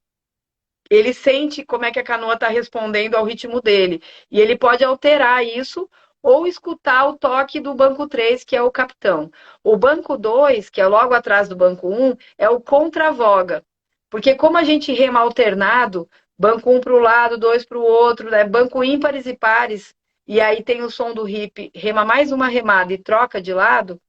Ele sente como é que a canoa está respondendo ao ritmo dele. E ele pode alterar isso ou escutar o toque do banco 3, que é o capitão. O banco 2, que é logo atrás do banco um, é o contravoga. Porque como a gente rema alternado, banco um para o lado, dois para o outro, né? Banco ímpares e pares, e aí tem o som do hip, rema mais uma remada e troca de lado.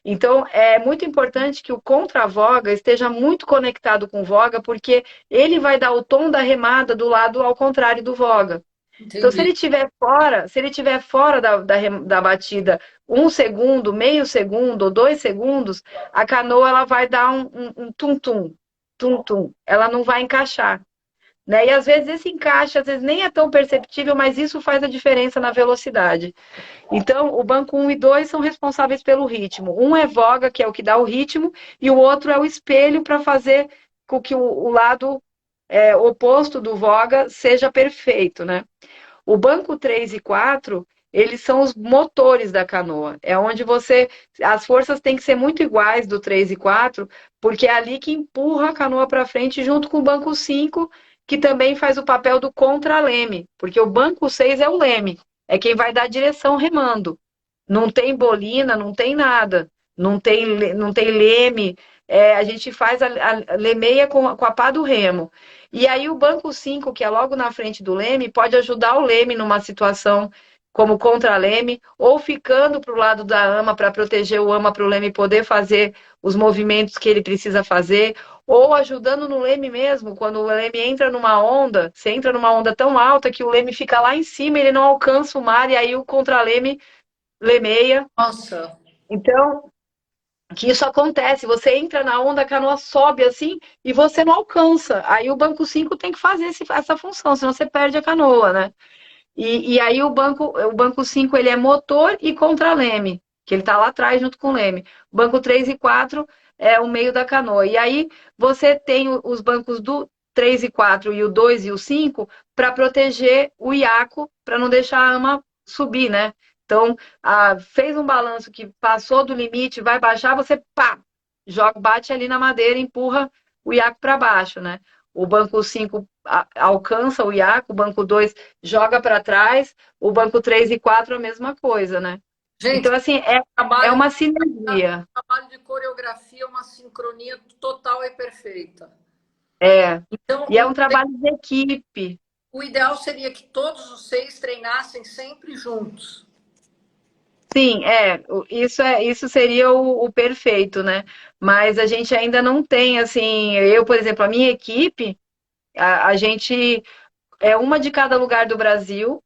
Então, é muito importante que o contravoga esteja muito conectado com o voga, porque ele vai dar o tom da remada do lado ao contrário do voga. Então, Entendi. se ele tiver fora da batida 1 segundo, meio segundo ou 2 segundos, a canoa ela vai dar um tum-tum, tum-tum. Ela não vai encaixar. Né? E às vezes esse encaixe, às vezes nem é tão perceptível, mas isso faz a diferença na velocidade. Então, o banco um e 2 são responsáveis pelo ritmo. Um é voga, que é o que dá o ritmo, e o outro é o espelho para fazer com que o lado oposto do voga seja perfeito, né? O banco 3 e 4, eles são os motores da canoa. É onde as forças têm que ser muito iguais do 3 e 4, porque é ali que empurra a canoa para frente junto com o banco 5, que também faz o papel do contraleme, porque o banco 6 é o leme, é quem vai dar a direção remando. Não tem bolina, não tem nada, não tem leme, a gente faz a lemeia com a pá do remo. E aí o banco 5, que é logo na frente do leme, pode ajudar o leme numa situação como contra-leme, ou ficando para o lado da ama para proteger o ama para o leme poder fazer os movimentos que ele precisa fazer, ou ajudando no leme mesmo, quando o leme entra numa onda, você entra numa onda tão alta que o leme fica lá em cima, ele não alcança o mar, e aí o contra-leme lemeia. Nossa. Então, que isso acontece, você entra na onda, a canoa sobe assim e você não alcança. Aí o banco 5 tem que fazer essa função, senão você perde a canoa, né? E aí o banco 5 ele é motor e contraleme, que ele está lá atrás junto com o leme. O banco 3 e 4 é o meio da canoa. E aí você tem os bancos do 3 e 4 e o 2 e o 5 para proteger o iaco, para não deixar a ama subir, né? Então, fez um balanço que passou do limite, vai baixar, você pá, joga, bate ali na madeira, empurra o iaco para baixo, né? O banco 5 alcança o iaco, o banco 2 joga para trás, o banco 3 e 4 a mesma coisa, né? Gente, Então, assim, é trabalho, uma sinergia. trabalho de coreografia, uma sincronia total e perfeita. É. Então, E é um trabalho de equipe. o ideal seria que todos os seis treinassem sempre juntos. Sim, isso seria o perfeito, né? Mas a gente ainda não tem, assim, por exemplo, a minha equipe, a gente é uma de cada lugar do Brasil,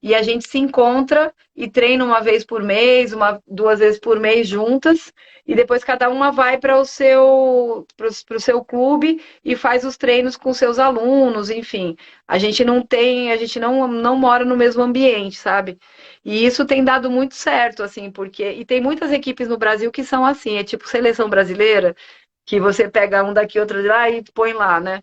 e a gente se encontra e treina uma vez por mês, duas vezes por mês juntas, e depois cada uma vai para pro seu clube e faz os treinos com seus alunos, enfim. A gente não mora no mesmo ambiente, sabe? E isso tem dado muito certo, assim, e tem muitas equipes no Brasil que são assim, é tipo seleção brasileira, que você pega um daqui, outro de lá e põe lá, né?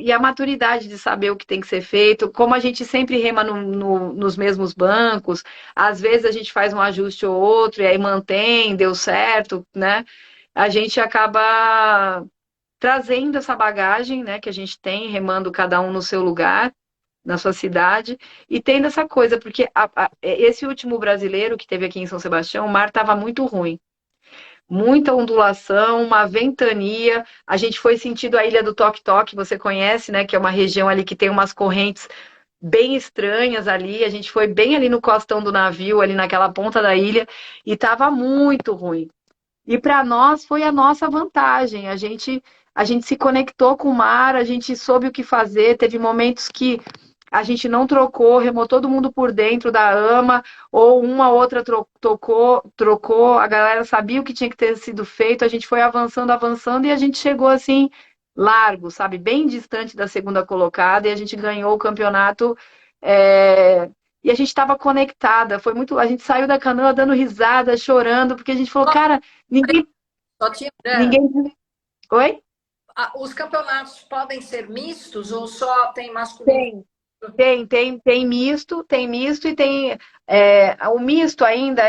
E a maturidade de saber o que tem que ser feito, como a gente sempre rema nos mesmos bancos, às vezes a gente faz um ajuste ou outro e aí mantém, deu certo, né? A gente acaba trazendo essa bagagem, né, que a gente tem, remando cada um no seu lugar, na sua cidade, e tendo essa coisa, porque esse último brasileiro que teve aqui em São Sebastião, o mar estava muito ruim. Muita ondulação, uma ventania. A gente foi sentido a Ilha do Toque-Toque, você conhece, né? Que é uma região ali que tem umas correntes bem estranhas ali. A gente foi bem ali no costão do navio, ali naquela ponta da ilha, e estava muito ruim. E para nós foi a nossa vantagem. A gente se conectou com o mar, a gente soube o que fazer. Teve momentos que a gente não trocou, remou todo mundo por dentro da ama, ou uma outra trocou, a galera sabia o que tinha que ter sido feito, a gente foi avançando, avançando, e a gente chegou assim, largo, sabe, bem distante da segunda colocada, e a gente ganhou o campeonato, e a gente estava conectada, foi muito, a gente saiu da canoa dando risada, chorando, porque a gente falou, cara, ninguém... Só tinha mulher. ninguém... Oi? Os campeonatos podem ser mistos ou só tem masculino? Tem misto e tem. O misto ainda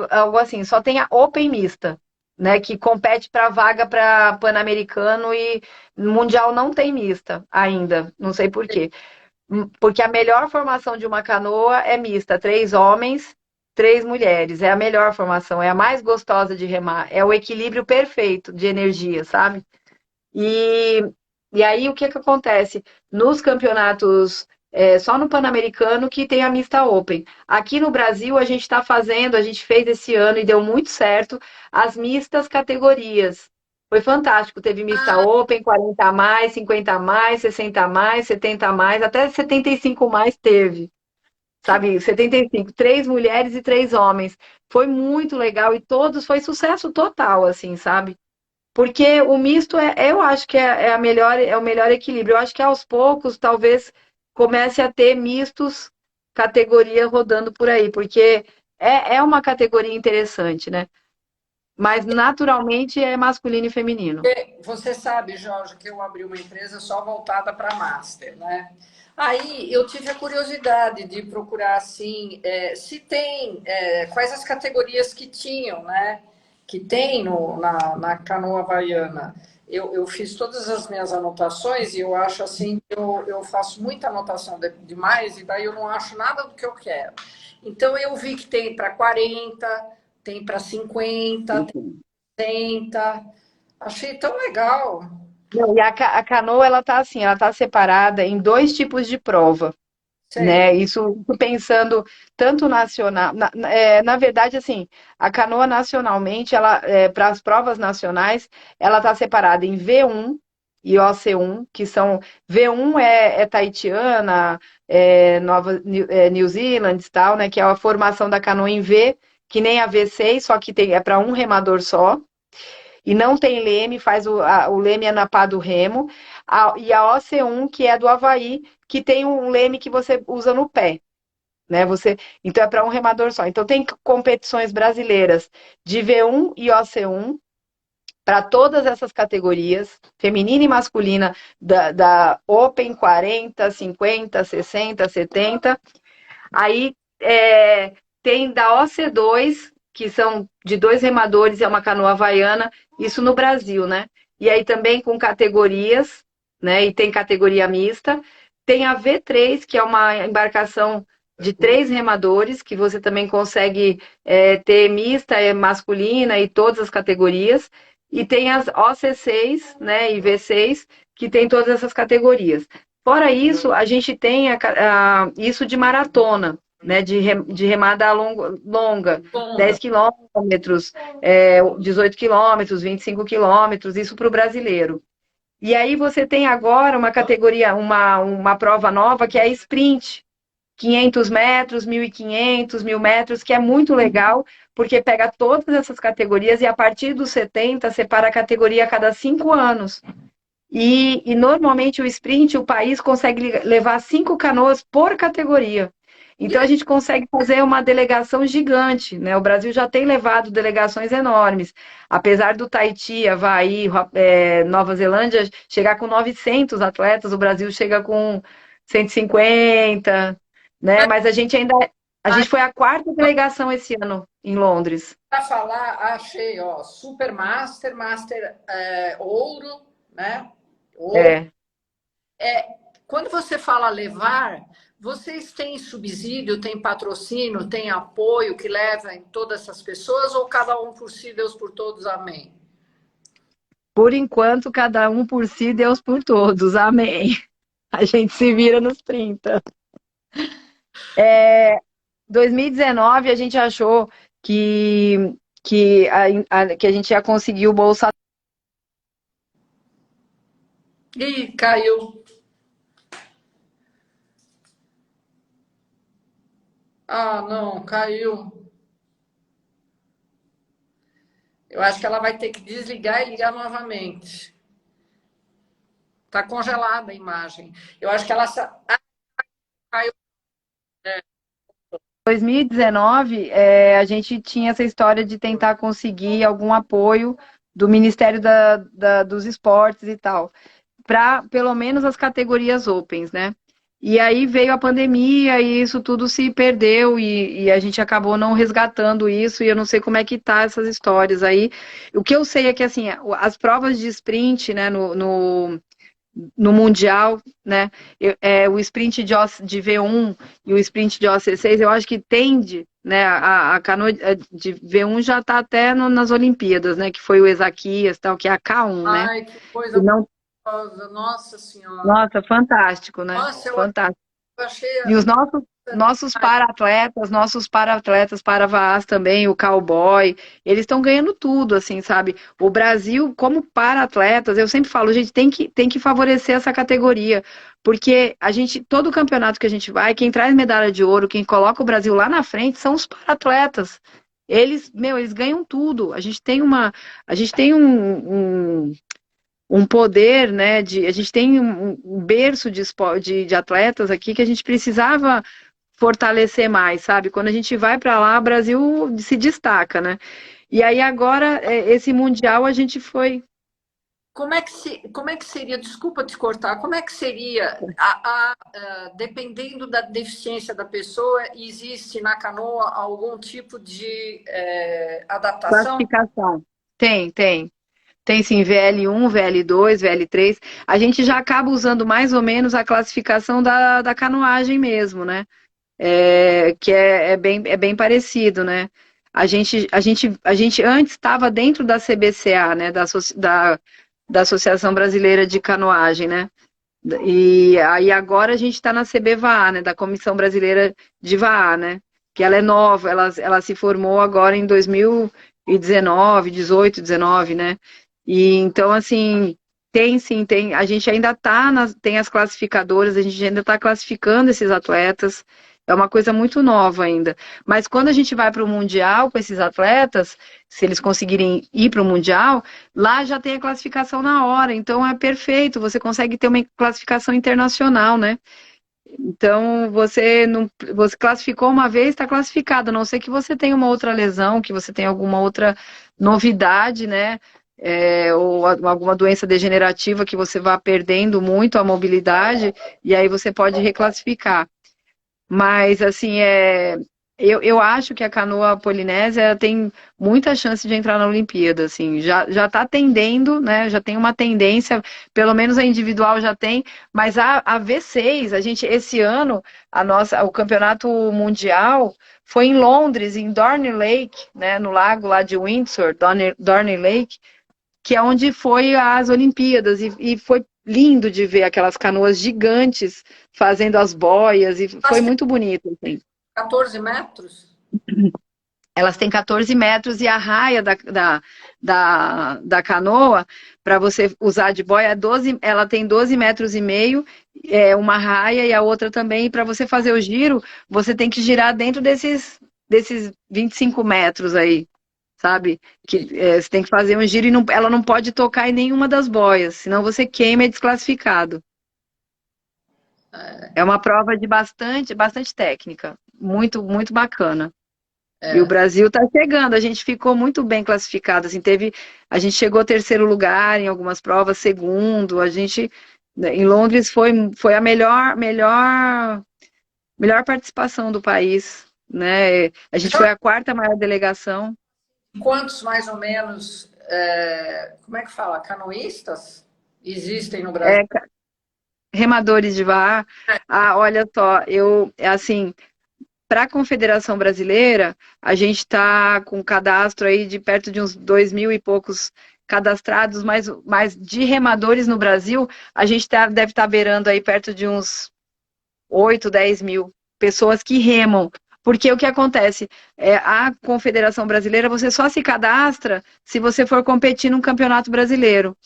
algo assim, só tem a Open mista, né? Que compete para vaga para Pan-Americano e Mundial não tem mista ainda, não sei por quê. Porque a melhor formação de uma canoa é mista, 3 homens, 3 mulheres. É a melhor formação, é a mais gostosa de remar, é o equilíbrio perfeito de energia, sabe? E, e aí, o que acontece? Nos campeonatos, só no Pan-Americano que tem a Mista Open. Aqui no Brasil, a gente fez esse ano e deu muito certo, as mistas categorias. Foi fantástico. Teve Mista Open, 40 a mais, 50 a mais, 60 a mais, 70 a mais, até 75 mais teve. Sabe, 75, 3 mulheres e 3 homens. Foi muito legal e todos foi sucesso total, assim, sabe? Porque o misto eu acho que é o melhor equilíbrio. Eu acho que aos poucos talvez comece a ter mistos categoria rodando por aí, porque é uma categoria interessante, né? Mas naturalmente é masculino e feminino. Você sabe, Jorge, que eu abri uma empresa só voltada para Master, né? Aí eu tive a curiosidade de procurar assim, se tem, quais as categorias que tinham, né? Que tem na canoa havaiana. Eu fiz todas as minhas anotações e eu acho assim que eu faço muita anotação demais e daí eu não acho nada do que eu quero. Então eu vi que tem para 40, tem para 50, tem 60. Achei tão legal. Não, e a canoa, ela tá assim, ela tá separada em 2 tipos de prova, Sei. né? Isso pensando tanto nacional, na verdade, assim, a canoa nacionalmente, ela para as provas nacionais, ela está separada em V1 e OC1, que são V1 é Tahitiana, New Zealand e tal, né? Que é a formação da canoa em V, que nem a V6, só que é para um remador só. E não tem leme, o leme é na pá do remo. E a OC1, que é do Havaí, que tem um leme que você usa no pé. Né? Então é para um remador só. Então tem competições brasileiras de V1 e OC1 para todas essas categorias, feminina e masculina, da Open 40, 50, 60, 70. Aí tem da OC2, que são de 2 remadores, é uma canoa havaiana, isso no Brasil, né? E aí também com categorias, né? E tem categoria mista. Tem a V3, que é uma embarcação de 3 remadores, que você também consegue ter mista, masculina e todas as categorias. E tem as OC6, né? E V6, que tem todas essas categorias. Fora isso, a gente tem isso de maratona, né, de remada longa, 10 quilômetros, 18 quilômetros, 25 quilômetros, isso para o brasileiro. E aí você tem agora uma categoria, uma prova nova que é a sprint, 500 metros, 1.500, 1.000 metros, que é muito legal, porque pega todas essas categorias e a partir dos 70 separa a categoria a cada 5 anos. E normalmente o sprint, o país consegue levar 5 canoas por categoria. Então a gente consegue fazer uma delegação gigante, né? O Brasil já tem levado delegações enormes. Apesar do Tahiti, Havaí, Nova Zelândia chegar com 900 atletas, o Brasil chega com 150, né? Mas a gente foi a quarta delegação esse ano em Londres. Para falar, achei, ó, Supermaster, Master Ouro, né? Ouro. Quando você fala levar, vocês têm subsídio, têm patrocínio, têm apoio que leva em todas essas pessoas ou cada um por si, Deus por todos, amém? Por enquanto, cada um por si, Deus por todos, amém. A gente se vira nos 30. 2019 a gente achou que a gente ia conseguir o Bolsa. Ih, caiu. Ah, não, caiu. Eu acho que ela vai ter que desligar e ligar novamente. Está congelada a imagem. Eu acho que ela caiu. 2019, a gente tinha essa história de tentar conseguir algum apoio do Ministério dos Esportes e tal, para pelo menos as categorias Opens, né? E aí veio a pandemia e isso tudo se perdeu e a gente acabou não resgatando isso e eu não sei como é que tá essas histórias aí. O que eu sei é que, assim, as provas de sprint, né, no Mundial, né, o sprint de V1 e o sprint de OC6, eu acho que tende, né, a canoa de V1 já está até nas Olimpíadas, né, que foi o Ezaquias, tal, que é a K1, né? Ai, que coisa não... Nossa Senhora. Nossa, fantástico, né? Nossa, Fantástico. eu achei... E os nossos para-atletas para-vaás também, o cowboy, eles estão ganhando tudo, assim, sabe? O Brasil, como para-atletas, eu sempre falo, a gente tem que favorecer essa categoria, porque todo campeonato que a gente vai, quem traz medalha de ouro, quem coloca o Brasil lá na frente são os para-atletas. Eles ganham tudo. A gente tem um poder, né? A gente tem um berço de atletas aqui que a gente precisava fortalecer mais, sabe? Quando a gente vai para lá, o Brasil se destaca, né? E aí agora, esse Mundial, a gente foi... Como é que seria, desculpa te cortar, como é que seria, dependendo da deficiência da pessoa, existe na canoa algum tipo de adaptação? Classificação. Tem. Tem sim, VL1, VL2, VL3. A gente já acaba usando mais ou menos a classificação da canoagem mesmo, né? Que é bem parecido, né? A gente antes estava dentro da CBCA, né? Da Associação Brasileira de Canoagem, né? E aí agora a gente está na CBVA, né? Da Comissão Brasileira de VAA, né? Que ela é nova, ela se formou agora em 2019, 18, 19, né? E então, assim, tem, a gente ainda tem as classificadoras, a gente ainda está classificando esses atletas, é uma coisa muito nova ainda. Mas quando a gente vai para o Mundial com esses atletas, se eles conseguirem ir para o Mundial, lá já tem a classificação na hora, então é perfeito, você consegue ter uma classificação internacional, né? Então, você classificou uma vez, está classificado, a não ser que você tenha uma outra lesão, que você tenha alguma outra novidade, né? Ou alguma doença degenerativa que você vá perdendo muito a mobilidade, e aí você pode reclassificar. Mas, assim, eu acho que a canoa polinésia tem muita chance de entrar na Olimpíada, assim, já está tendendo, né, já tem uma tendência, pelo menos a individual já tem, mas a V6, esse ano, o campeonato mundial foi em Londres, em Dorney Lake, né, no lago lá de Windsor, Dorney Lake, que é onde foi as Olimpíadas, e foi lindo de ver aquelas canoas gigantes fazendo as boias, e foi muito bonito. Assim. 14 metros? Elas têm 14 metros e a raia da canoa, para você usar de boia, ela tem 12 metros e meio, uma raia e a outra também. E para você fazer o giro, você tem que girar dentro desses 25 metros aí, sabe? Você tem que fazer um giro e ela não pode tocar em nenhuma das boias, senão você queima e é desclassificado. É uma prova de bastante técnica, muito, muito bacana. E o Brasil está chegando, a gente ficou muito bem classificado, assim, a gente chegou ao terceiro lugar em algumas provas, segundo, em Londres foi a melhor participação do país, né? A gente foi a quarta maior delegação. Quantos, mais ou menos, como é que fala, canoístas existem no Brasil? Remadores de VAR. Olha só, assim, para a Confederação Brasileira, a gente está com cadastro aí de perto de uns 2.000 e poucos cadastrados, mas de remadores no Brasil, a gente deve estar beirando aí perto de uns 8, 10 mil pessoas que remam. Porque o que acontece? A Confederação Brasileira, você só se cadastra se você for competir num campeonato brasileiro.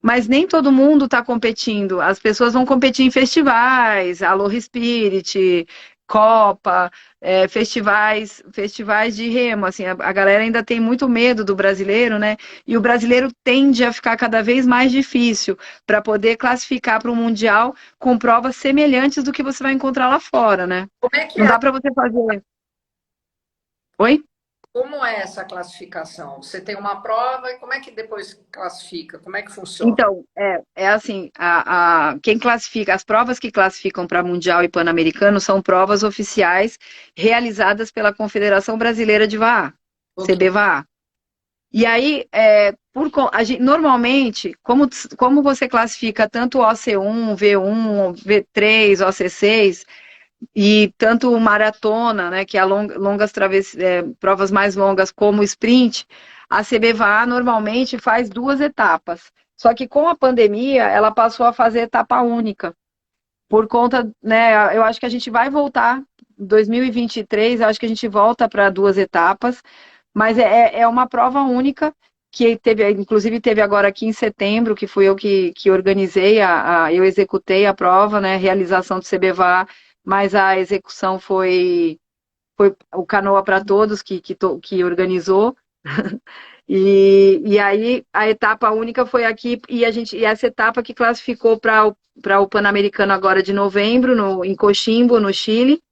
Mas nem todo mundo está competindo. As pessoas vão competir em festivais, Aloha Spirit, Copa, festivais de remo. Assim, a galera ainda tem muito medo do brasileiro, né? E o brasileiro tende a ficar cada vez mais difícil para poder classificar para o Mundial com provas semelhantes do que você vai encontrar lá fora, né? Como é que Não dá para você fazer. Oi? Como é essa classificação? Você tem uma prova e como é que depois classifica? Como é que funciona? Então, assim, quem classifica, as provas que classificam para Mundial e Pan-Americano são provas oficiais realizadas pela Confederação Brasileira de VAR, CBVAR. E aí, normalmente, como você classifica tanto o OC1, V1, V3, OC6, e tanto maratona, né, que é longas provas mais longas, como sprint, a CBVA normalmente faz 2 etapas. Só que com a pandemia, ela passou a fazer etapa única. Por conta, né, eu acho que a gente vai voltar, em 2023, eu acho que a gente volta para 2 etapas, mas é uma prova única, que inclusive teve agora aqui em setembro, que fui eu que organizei, eu executei a prova, né, realização do CBVA, mas a execução foi o Canoa para Todos que organizou. E aí a etapa única foi aqui e essa etapa que classificou para o Pan-Americano agora de novembro, em Coximbo, no Chile,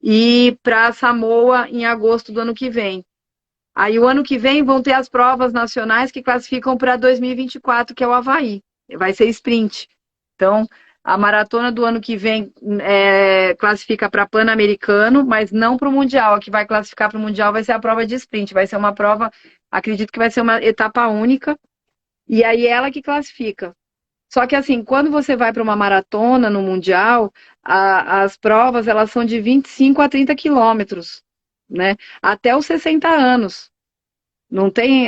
e para Samoa em agosto do ano que vem. Aí o ano que vem vão ter as provas nacionais que classificam para 2024, que é o Havaí. Vai ser sprint. Então, a maratona do ano que vem classifica para Pan-Americano, mas não para o Mundial. A que vai classificar para o Mundial vai ser a prova de sprint. Vai ser uma prova, acredito que vai ser uma etapa única. E aí ela que classifica. Só que assim, quando você vai para uma maratona no Mundial, as provas elas são de 25 a 30 quilômetros, né? Até os 60 anos. Não tem,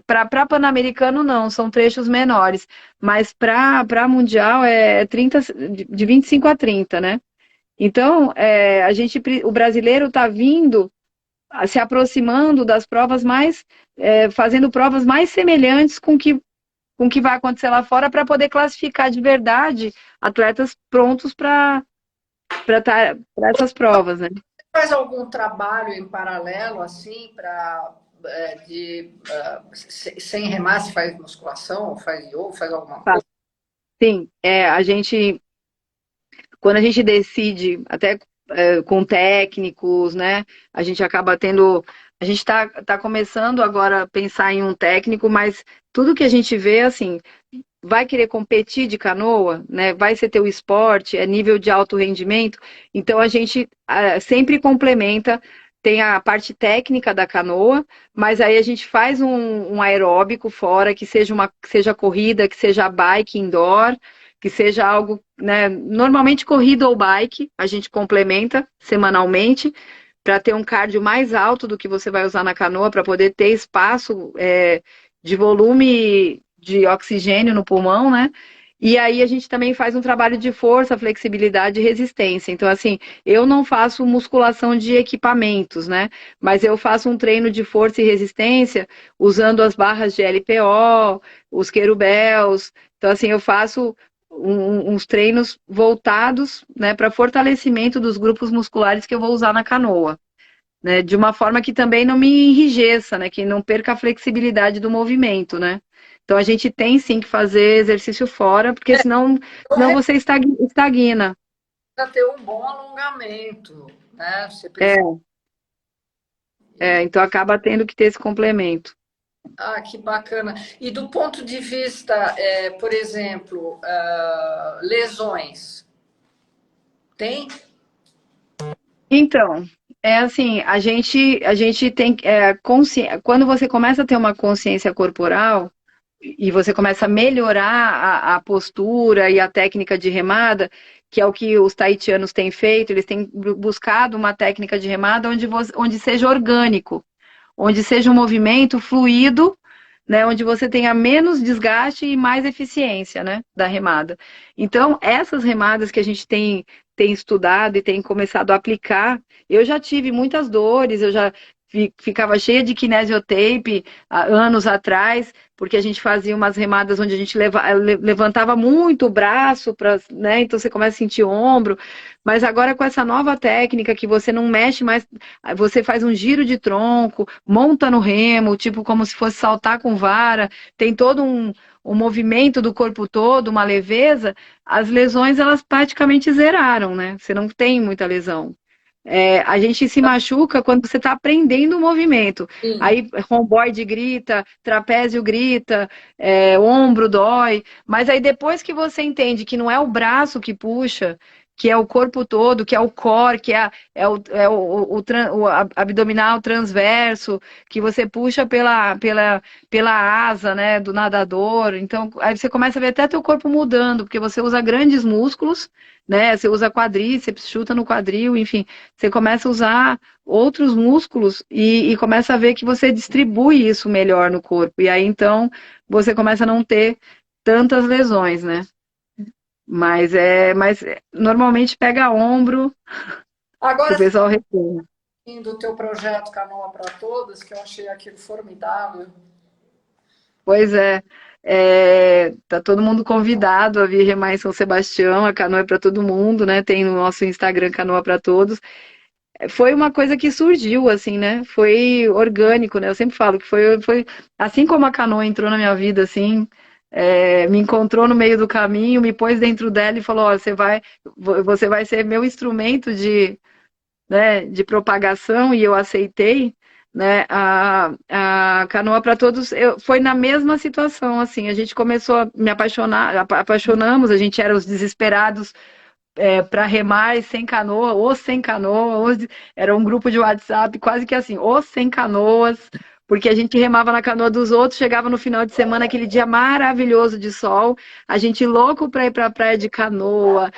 para Pan-Americano não, são trechos menores, mas para Mundial é 30, de 25 a 30, né? Então, o brasileiro está vindo, se aproximando das provas fazendo provas mais semelhantes com o que vai acontecer lá fora para poder classificar de verdade atletas prontos para essas provas, né? Você faz algum trabalho em paralelo, assim, sem remar, se faz musculação, faz yoga, faz alguma coisa? Sim, quando a gente decide, até com técnicos, né, a gente acaba a gente tá começando agora a pensar em um técnico, mas tudo que a gente vê, assim, vai querer competir de canoa, né, vai ser teu esporte, é nível de alto rendimento, então a gente sempre complementa. Tem a parte técnica da canoa, mas aí a gente faz um aeróbico fora, que seja corrida, que seja bike indoor, que seja algo, né? Normalmente corrida ou bike, a gente complementa semanalmente para ter um cardio mais alto do que você vai usar na canoa, para poder ter espaço de volume de oxigênio no pulmão, né? E aí a gente também faz um trabalho de força, flexibilidade e resistência. Então, assim, eu não faço musculação de equipamentos, né? Mas eu faço um treino de força e resistência usando as barras de LPO, os querubels. Então, assim, eu faço uns treinos voltados, né, para fortalecimento dos grupos musculares que eu vou usar na canoa. Né, de uma forma que também não me enrijeça, né, que não perca a flexibilidade do movimento, né? Então a gente tem sim que fazer exercício fora, porque senão você estagna. Precisa ter um bom alongamento, né? Você É, precisa. então acaba tendo que ter esse complemento. Ah, que bacana. E do ponto de vista, por exemplo, lesões, tem? Então, é assim, a gente tem quando você começa a ter uma consciência corporal e você começa a melhorar a postura e a técnica de remada, que é o que os taitianos têm feito, eles têm buscado uma técnica de remada onde seja orgânico, onde seja um movimento fluido, né, onde você tenha menos desgaste e mais eficiência, né, da remada. Então, essas remadas que a gente tem estudado e tem começado a aplicar, eu já tive muitas dores, eu já ficava cheia de kinesiotape há anos atrás, porque a gente fazia umas remadas onde a gente levantava muito o braço, né, então você começa a sentir ombro, mas agora com essa nova técnica que você não mexe mais, você faz um giro de tronco, monta no remo, tipo como se fosse saltar com vara, tem todo um movimento do corpo todo, uma leveza, as lesões elas praticamente zeraram, né? Você não tem muita lesão. A gente se machuca quando você está aprendendo o movimento. Sim. Aí romboide grita, trapézio grita, ombro dói. Mas aí depois que você entende que não é o braço que puxa, que é o corpo todo, que é o core, que o abdominal transverso, que você puxa pela asa, né, do nadador. Então, aí você começa a ver até teu corpo mudando, porque você usa grandes músculos, né? Você usa quadríceps, chuta no quadril, enfim. Você começa a usar outros músculos e começa a ver que você distribui isso melhor no corpo. E aí, então, você começa a não ter tantas lesões, né? Mas normalmente pega ombro que o Agora, pessoal reclama. do teu projeto Canoa para Todas, que eu achei aquilo formidável. Pois tá todo mundo convidado a vir remar em São Sebastião, a canoa é para todo mundo, né? Tem no nosso Instagram Canoa para Todos. Foi uma coisa que surgiu, assim, né? Foi orgânico, né? Eu sempre falo que foi assim como a canoa entrou na minha vida, assim, me encontrou no meio do caminho, me pôs dentro dela e falou: ó, você vai ser meu instrumento né, de propagação, e eu aceitei. Né, a Canoa para Todos foi na mesma situação, assim, a gente começou a me apaixonamos, a gente era os desesperados para remar sem canoa, ou sem canoa, era um grupo de WhatsApp, quase que assim, ou sem canoas, porque a gente remava na canoa dos outros, chegava no final de semana, aquele dia maravilhoso de sol, a gente louco para ir para a praia de canoa,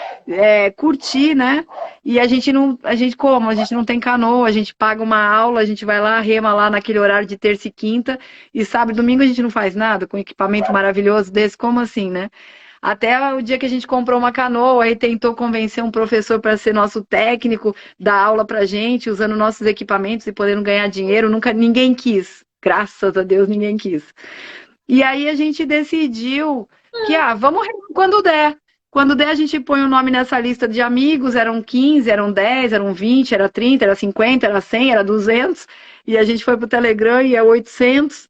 curtir, né? E a gente não, a gente como? A gente não tem canoa, a gente paga uma aula, a gente vai lá, rema lá naquele horário de terça e quinta, e sábado e domingo a gente não faz nada com equipamento maravilhoso desse, como assim, né? Até o dia que a gente comprou uma canoa e tentou convencer um professor para ser nosso técnico, dar aula para gente, usando nossos equipamentos e podendo ganhar dinheiro, nunca ninguém quis. Graças a Deus ninguém quis. E aí a gente decidiu que, vamos quando der. Quando der, a gente põe o nome nessa lista de amigos, eram 15, eram 10, eram 20, era 30, era 50, era 100, era 200, e a gente foi pro Telegram e é 800.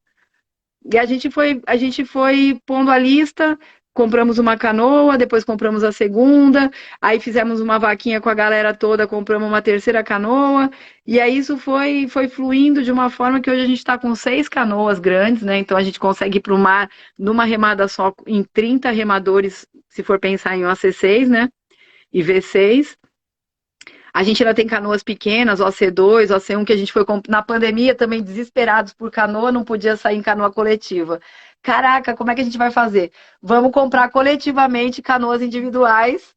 E a gente foi pondo a lista, compramos uma canoa, depois compramos a segunda, aí fizemos uma vaquinha com a galera toda, compramos uma terceira canoa, e aí isso foi fluindo de uma forma que hoje a gente está com 6 canoas grandes, né? Então a gente consegue ir para o mar numa remada só, em 30 remadores, se for pensar em OC6, né? E V6. A gente ainda tem canoas pequenas, OC2, OC1, que a gente foi na pandemia também desesperados por canoa, não podia sair em canoa coletiva. Caraca, como é que a gente vai fazer? Vamos comprar coletivamente canoas individuais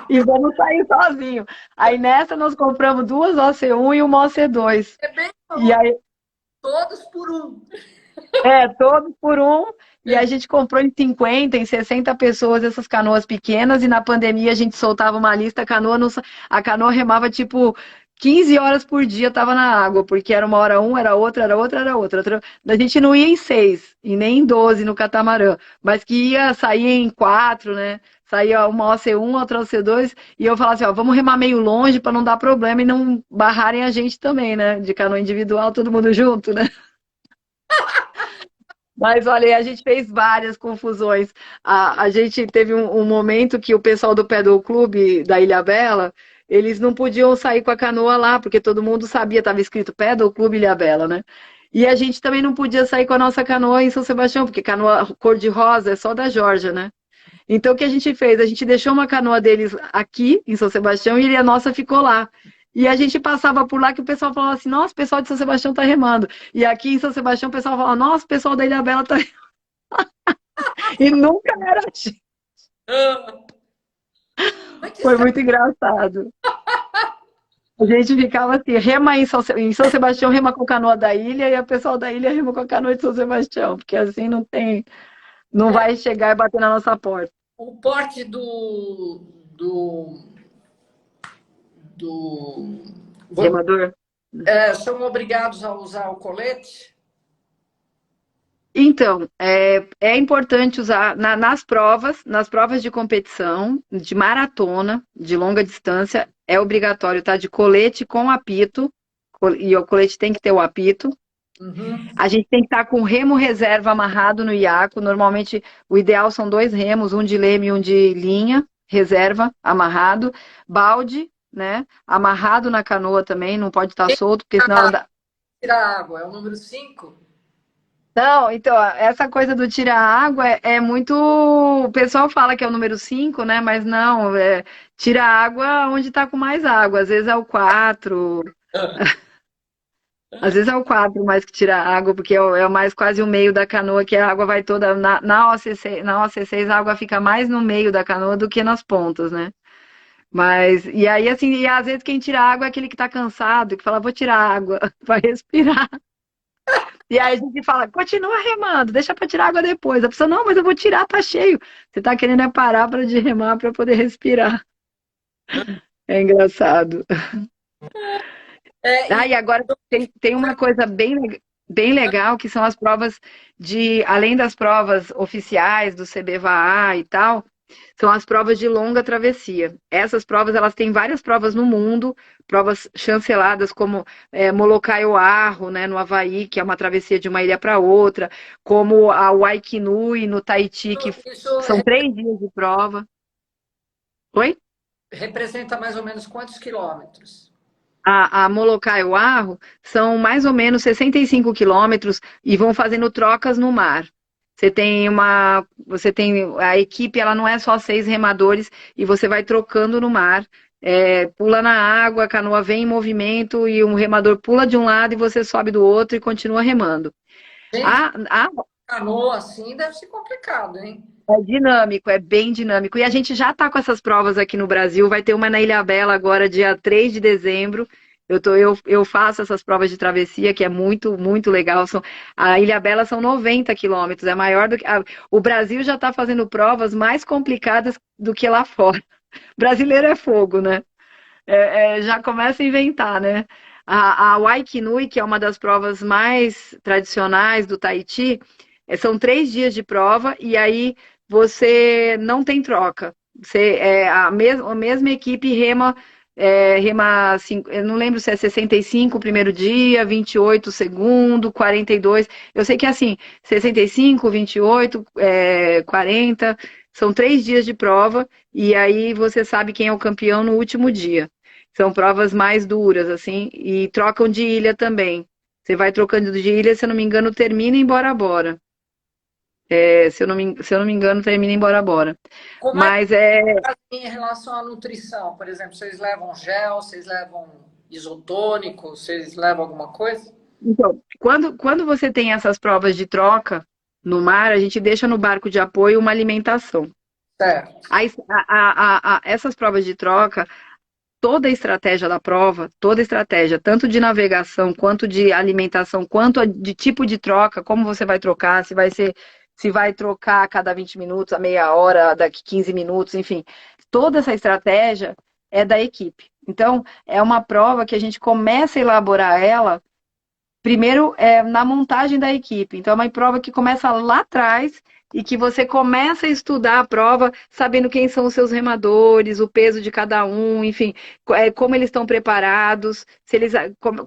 e vamos sair sozinho. Aí nessa nós compramos 2 OC1 e uma OC2. É bem E aí, todos por um. todos por um. E a gente comprou em 50, em 60 pessoas essas canoas pequenas, e na pandemia a gente soltava uma lista, a canoa remava tipo 15 horas por dia, tava na água, porque era uma hora um, era outra, era outra, era outra. A gente não ia em 6 e nem em 12 no catamarã, mas que ia sair em 4, né? Saía uma OC1, outra OC2, e eu falava assim, ó, vamos remar meio longe para não dar problema e não barrarem a gente também, né? De canoa individual, todo mundo junto, né? Mas olha, a gente fez várias confusões. A gente teve um momento que o pessoal do Pedal Clube da Ilhabela, eles não podiam sair com a canoa lá, porque todo mundo sabia, estava escrito Pedal Clube Ilhabela, né? E a gente também não podia sair com a nossa canoa em São Sebastião, porque canoa cor-de-rosa é só da Georgia, né? Então o que a gente fez? A gente deixou uma canoa deles aqui em São Sebastião e a nossa ficou lá. E a gente passava por lá que o pessoal falava assim, nossa, o pessoal de São Sebastião está remando. E aqui em São Sebastião o pessoal falava, nossa, o pessoal da Ilhabela está remando. E nunca era assim. Foi muito engraçado. A gente ficava assim, rema em São Sebastião, rema com a canoa da ilha, e o pessoal da ilha rema com a canoa de São Sebastião, porque assim não vai chegar e bater na nossa porta. O porte do Remador? São obrigados a usar o colete? Então, é importante usar nas provas de competição, de maratona, de longa distância, é obrigatório estar de colete com apito, e o colete tem que ter o apito. Uhum. A gente tem que estar com o remo reserva amarrado no iaco. Normalmente, o ideal são 2 remos, um de leme e um de linha, reserva, amarrado. Balde, né? Amarrado na canoa também, não pode estar solto, porque senão ela dá. Tirar água, é o número 5? Não, então, essa coisa do tirar água é muito. O pessoal fala que é o número 5, né? Mas não, tira água onde está com mais água. Às vezes é o 4. Às vezes é o 4 mais que tira água, porque é mais quase o meio da canoa, que a água vai toda. Na OC6 a água fica mais no meio da canoa do que nas pontas, né? Mas, e aí, assim, e às vezes quem tira água é aquele que tá cansado, que fala, vou tirar água, vai respirar. E aí a gente fala, continua remando, deixa para tirar água depois. A pessoa, não, mas eu vou tirar, tá cheio. Você tá querendo parar para de remar para poder respirar. É engraçado. E agora tem uma coisa bem legal, que são as provas além das provas oficiais do CBVA e tal, são as provas de longa travessia. Essas provas, elas têm várias provas no mundo, provas chanceladas como Molokai Oahu, né, no Havaí, que é uma travessia de uma ilha para outra, como a Waikinui, no Tahiti, que são 3 dias de prova. Oi? Representa mais ou menos quantos quilômetros? A Molokai Oahu são mais ou menos 65 quilômetros e vão fazendo trocas no mar. Você tem a equipe, ela não é só 6 remadores e você vai trocando no mar. Pula na água, a canoa vem em movimento e um remador pula de um lado e você sobe do outro e continua remando. Canoa assim deve ser complicado, hein? É dinâmico, é bem dinâmico. E a gente já está com essas provas aqui no Brasil. Vai ter uma na Ilhabela agora, dia 3 de dezembro. Eu faço essas provas de travessia, que é muito, muito legal. A Ilhabela são 90 quilômetros, é maior do que. O Brasil já está fazendo provas mais complicadas do que lá fora. Brasileiro é fogo, né? Já começa a inventar, né? A Waikinui, que é uma das provas mais tradicionais do Tahiti, são 3 dias de prova e aí você não tem troca. A mesma equipe rema, eu não lembro se é 65 o primeiro dia, 28 o segundo, 42. Eu sei que é assim, 65, 28, 40, são 3 dias de prova e aí você sabe quem é o campeão no último dia. São provas mais duras, assim, e trocam de ilha também. Você vai trocando de ilha, se eu não me engano, termina em Bora Bora. Se eu não me engano, termina em Bora Bora. Como Mas em relação à nutrição? Por exemplo, vocês levam gel, vocês levam isotônico, vocês levam alguma coisa? Então, quando você tem essas provas de troca no mar, a gente deixa no barco de apoio uma alimentação. Certo. Aí, essas provas de troca, toda a estratégia da prova, toda a estratégia, tanto de navegação, quanto de alimentação, quanto de tipo de troca, como você vai trocar, se vai ser se vai trocar a cada 20 minutos, a meia hora, daqui 15 minutos, enfim. Toda essa estratégia é da equipe. Então, é uma prova que a gente começa a elaborar ela primeiro, na montagem da equipe. Então, é uma prova que começa lá atrás e que você começa a estudar a prova sabendo quem são os seus remadores, o peso de cada um, enfim, como eles estão preparados, se eles,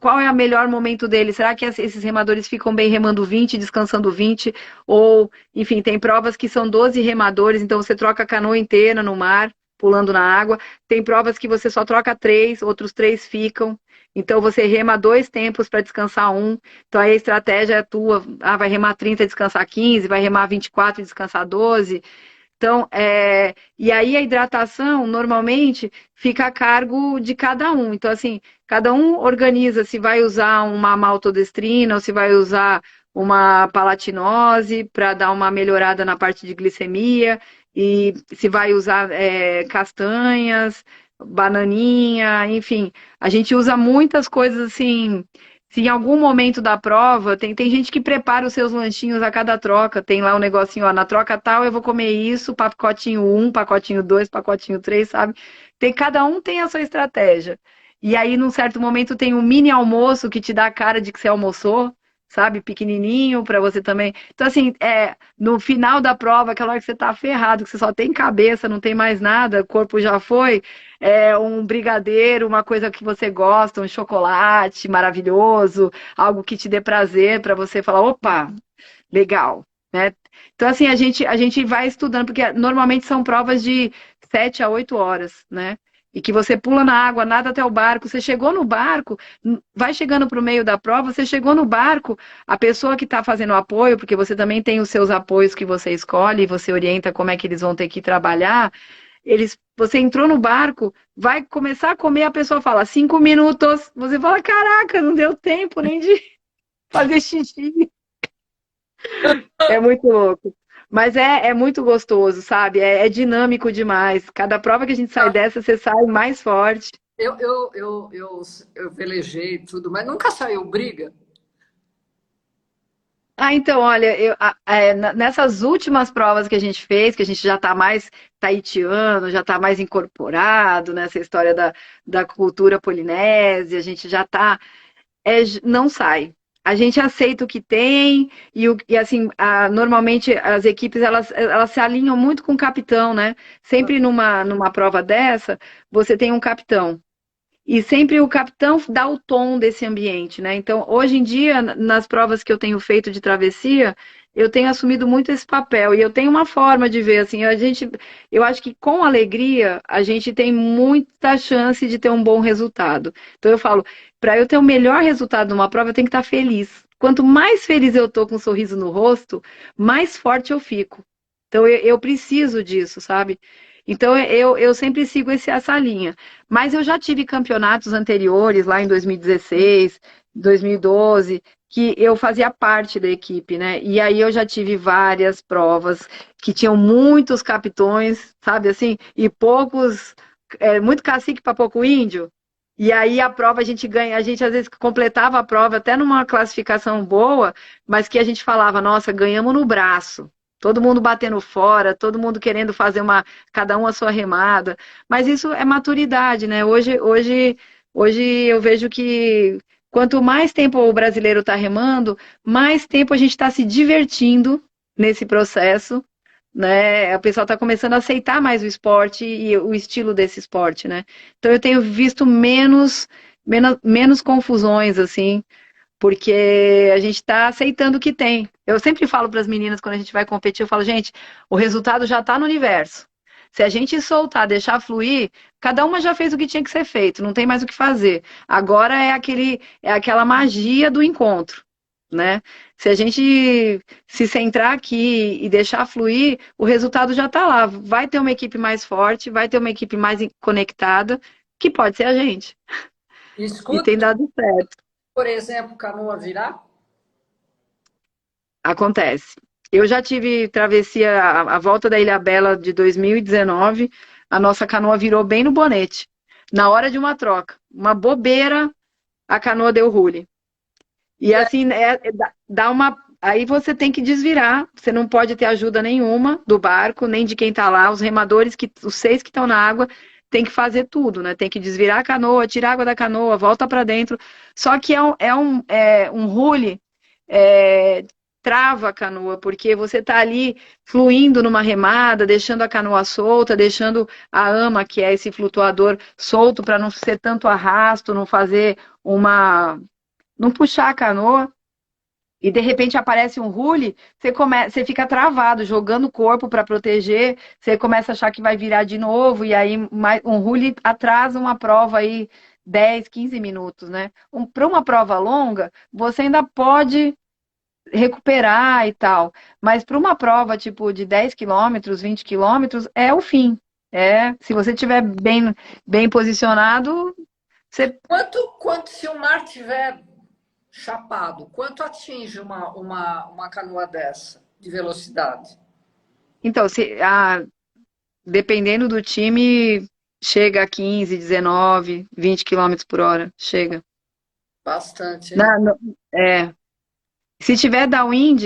qual é o melhor momento deles. Será que esses remadores ficam bem remando 20, descansando 20? Ou, enfim, tem provas que são 12 remadores, então você troca a canoa inteira no mar, pulando na água. Tem provas que você só troca 3, outros 3 ficam. Então, você rema 2 tempos para descansar 1. Então, aí a estratégia é tua. Vai remar 30 e descansar 15, vai remar 24 e descansar 12. Então, e aí a hidratação, normalmente, fica a cargo de cada um. Então, assim, cada um organiza se vai usar uma maltodestrina ou se vai usar uma palatinose para dar uma melhorada na parte de glicemia, e se vai usar castanhas, bananinha, enfim. A gente usa muitas coisas assim. Se em algum momento da prova, tem gente que prepara os seus lanchinhos a cada troca. Tem lá um negocinho, ó, na troca tal eu vou comer isso, pacotinho 1, pacotinho 2, pacotinho 3, sabe? Cada um tem a sua estratégia. E aí, num certo momento, tem um mini almoço que te dá a cara de que você almoçou, sabe? Pequenininho para você também. Então, assim, no final da prova, aquela hora que você tá ferrado, que você só tem cabeça, não tem mais nada, o corpo já foi, um brigadeiro, uma coisa que você gosta, um chocolate maravilhoso, algo que te dê prazer para você falar, opa, legal, né? Então, assim, a gente vai estudando, porque normalmente são provas de 7 a 8 horas, né? E que você pula na água, nada até o barco, você chegou no barco, vai chegando para o meio da prova, você chegou no barco, a pessoa que está fazendo o apoio, porque você também tem os seus apoios que você escolhe, e você orienta como é que eles vão ter que trabalhar, você entrou no barco, vai começar a comer, a pessoa fala 5 minutos, você fala, caraca, não deu tempo nem de fazer xixi. É muito louco. Mas é muito gostoso, sabe? É dinâmico demais. Cada prova que a gente sai dessa, você sai mais forte. Eu velejei tudo, mas nunca saiu briga. Então, olha, nessas últimas provas que a gente fez, que a gente já está mais tahitiano, já está mais incorporado nessa história da cultura polinésia, a gente já está. Não sai. A gente aceita o que tem e assim, normalmente as equipes elas se alinham muito com o capitão, né? Sempre numa prova dessa, você tem um capitão. E sempre o capitão dá o tom desse ambiente, né? Então, hoje em dia, nas provas que eu tenho feito de travessia, eu tenho assumido muito esse papel. E eu tenho uma forma de ver, assim, eu acho que com alegria, a gente tem muita chance de ter um bom resultado. Então, eu falo, para eu ter o melhor resultado numa prova, eu tenho que estar feliz. Quanto mais feliz eu tô com um sorriso no rosto, mais forte eu fico. Então, eu preciso disso, sabe? Então, eu sempre sigo essa linha. Mas eu já tive campeonatos anteriores, lá em 2016, 2012, que eu fazia parte da equipe, né? E aí eu já tive várias provas que tinham muitos capitões, sabe assim? E poucos, muito cacique para pouco índio. E aí a prova a gente às vezes completava a prova até numa classificação boa, mas que a gente falava, nossa, ganhamos no braço. Todo mundo batendo fora, todo mundo querendo fazer cada um a sua remada. Mas isso é maturidade, né? Hoje eu vejo que quanto mais tempo o brasileiro está remando, mais tempo a gente está se divertindo nesse processo, né? A pessoa está começando a aceitar mais o esporte e o estilo desse esporte, né? Então eu tenho visto menos confusões, assim, porque a gente está aceitando o que tem. Eu sempre falo para as meninas, quando a gente vai competir, eu falo, gente, o resultado já está no universo. Se a gente soltar, deixar fluir, cada uma já fez o que tinha que ser feito, não tem mais o que fazer. Agora é aquela magia do encontro, né? Se a gente se centrar aqui e deixar fluir, o resultado já está lá. Vai ter uma equipe mais forte, vai ter uma equipe mais conectada, que pode ser a gente. E Escuta, tem dado certo. por exemplo, canoa virar? Acontece. Eu já tive travessia, a volta da Ilhabela de 2019, a nossa canoa virou bem no bonete, na hora de uma troca. Uma bobeira, a canoa deu rule. E assim, Aí você tem que desvirar, você não pode ter ajuda nenhuma do barco, nem de quem está lá, os remadores, os 6 que estão na água, tem que fazer tudo, né? Tem que desvirar a canoa, tirar a água da canoa, volta para dentro. Só que um hule, é, trava a canoa, porque você está ali fluindo numa remada, deixando a canoa solta, deixando a ama, que é esse flutuador, solto para não ser tanto arrasto, não fazer não puxar a canoa. E de repente aparece um hule, você fica travado, jogando o corpo para proteger, você começa a achar que vai virar de novo, e aí um hule atrasa uma prova aí 10, 15 minutos, né? Para uma prova longa, você ainda pode recuperar e tal, mas para uma prova tipo de 10 quilômetros, 20 quilômetros, é o fim. Se você estiver bem posicionado, você... Quanto se o mar tiver chapado, quanto atinge uma canoa dessa de velocidade? Então, dependendo do time, chega a 15, 19, 20 quilômetros por hora. Chega. Bastante, hein? Na- no- é. Se tiver downwind,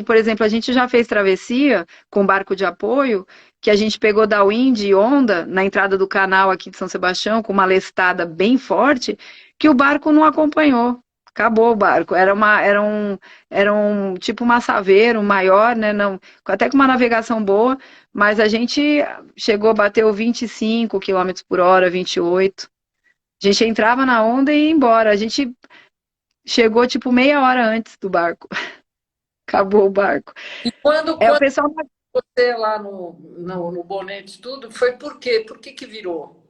por exemplo, a gente já fez travessia com barco de apoio, que a gente pegou downwind e onda na entrada do canal aqui de São Sebastião, com uma lestada bem forte, que o barco não acompanhou. Acabou o barco. Era um tipo uma saveiro maior, né? Não, até com uma navegação boa, mas a gente chegou, bateu 25 quilômetros por hora, 28. A gente entrava na onda e ia embora. A gente chegou tipo meia hora antes do barco. Acabou o barco. E quando, O quando pessoal. você lá no Bonete tudo, foi por quê? Por que virou?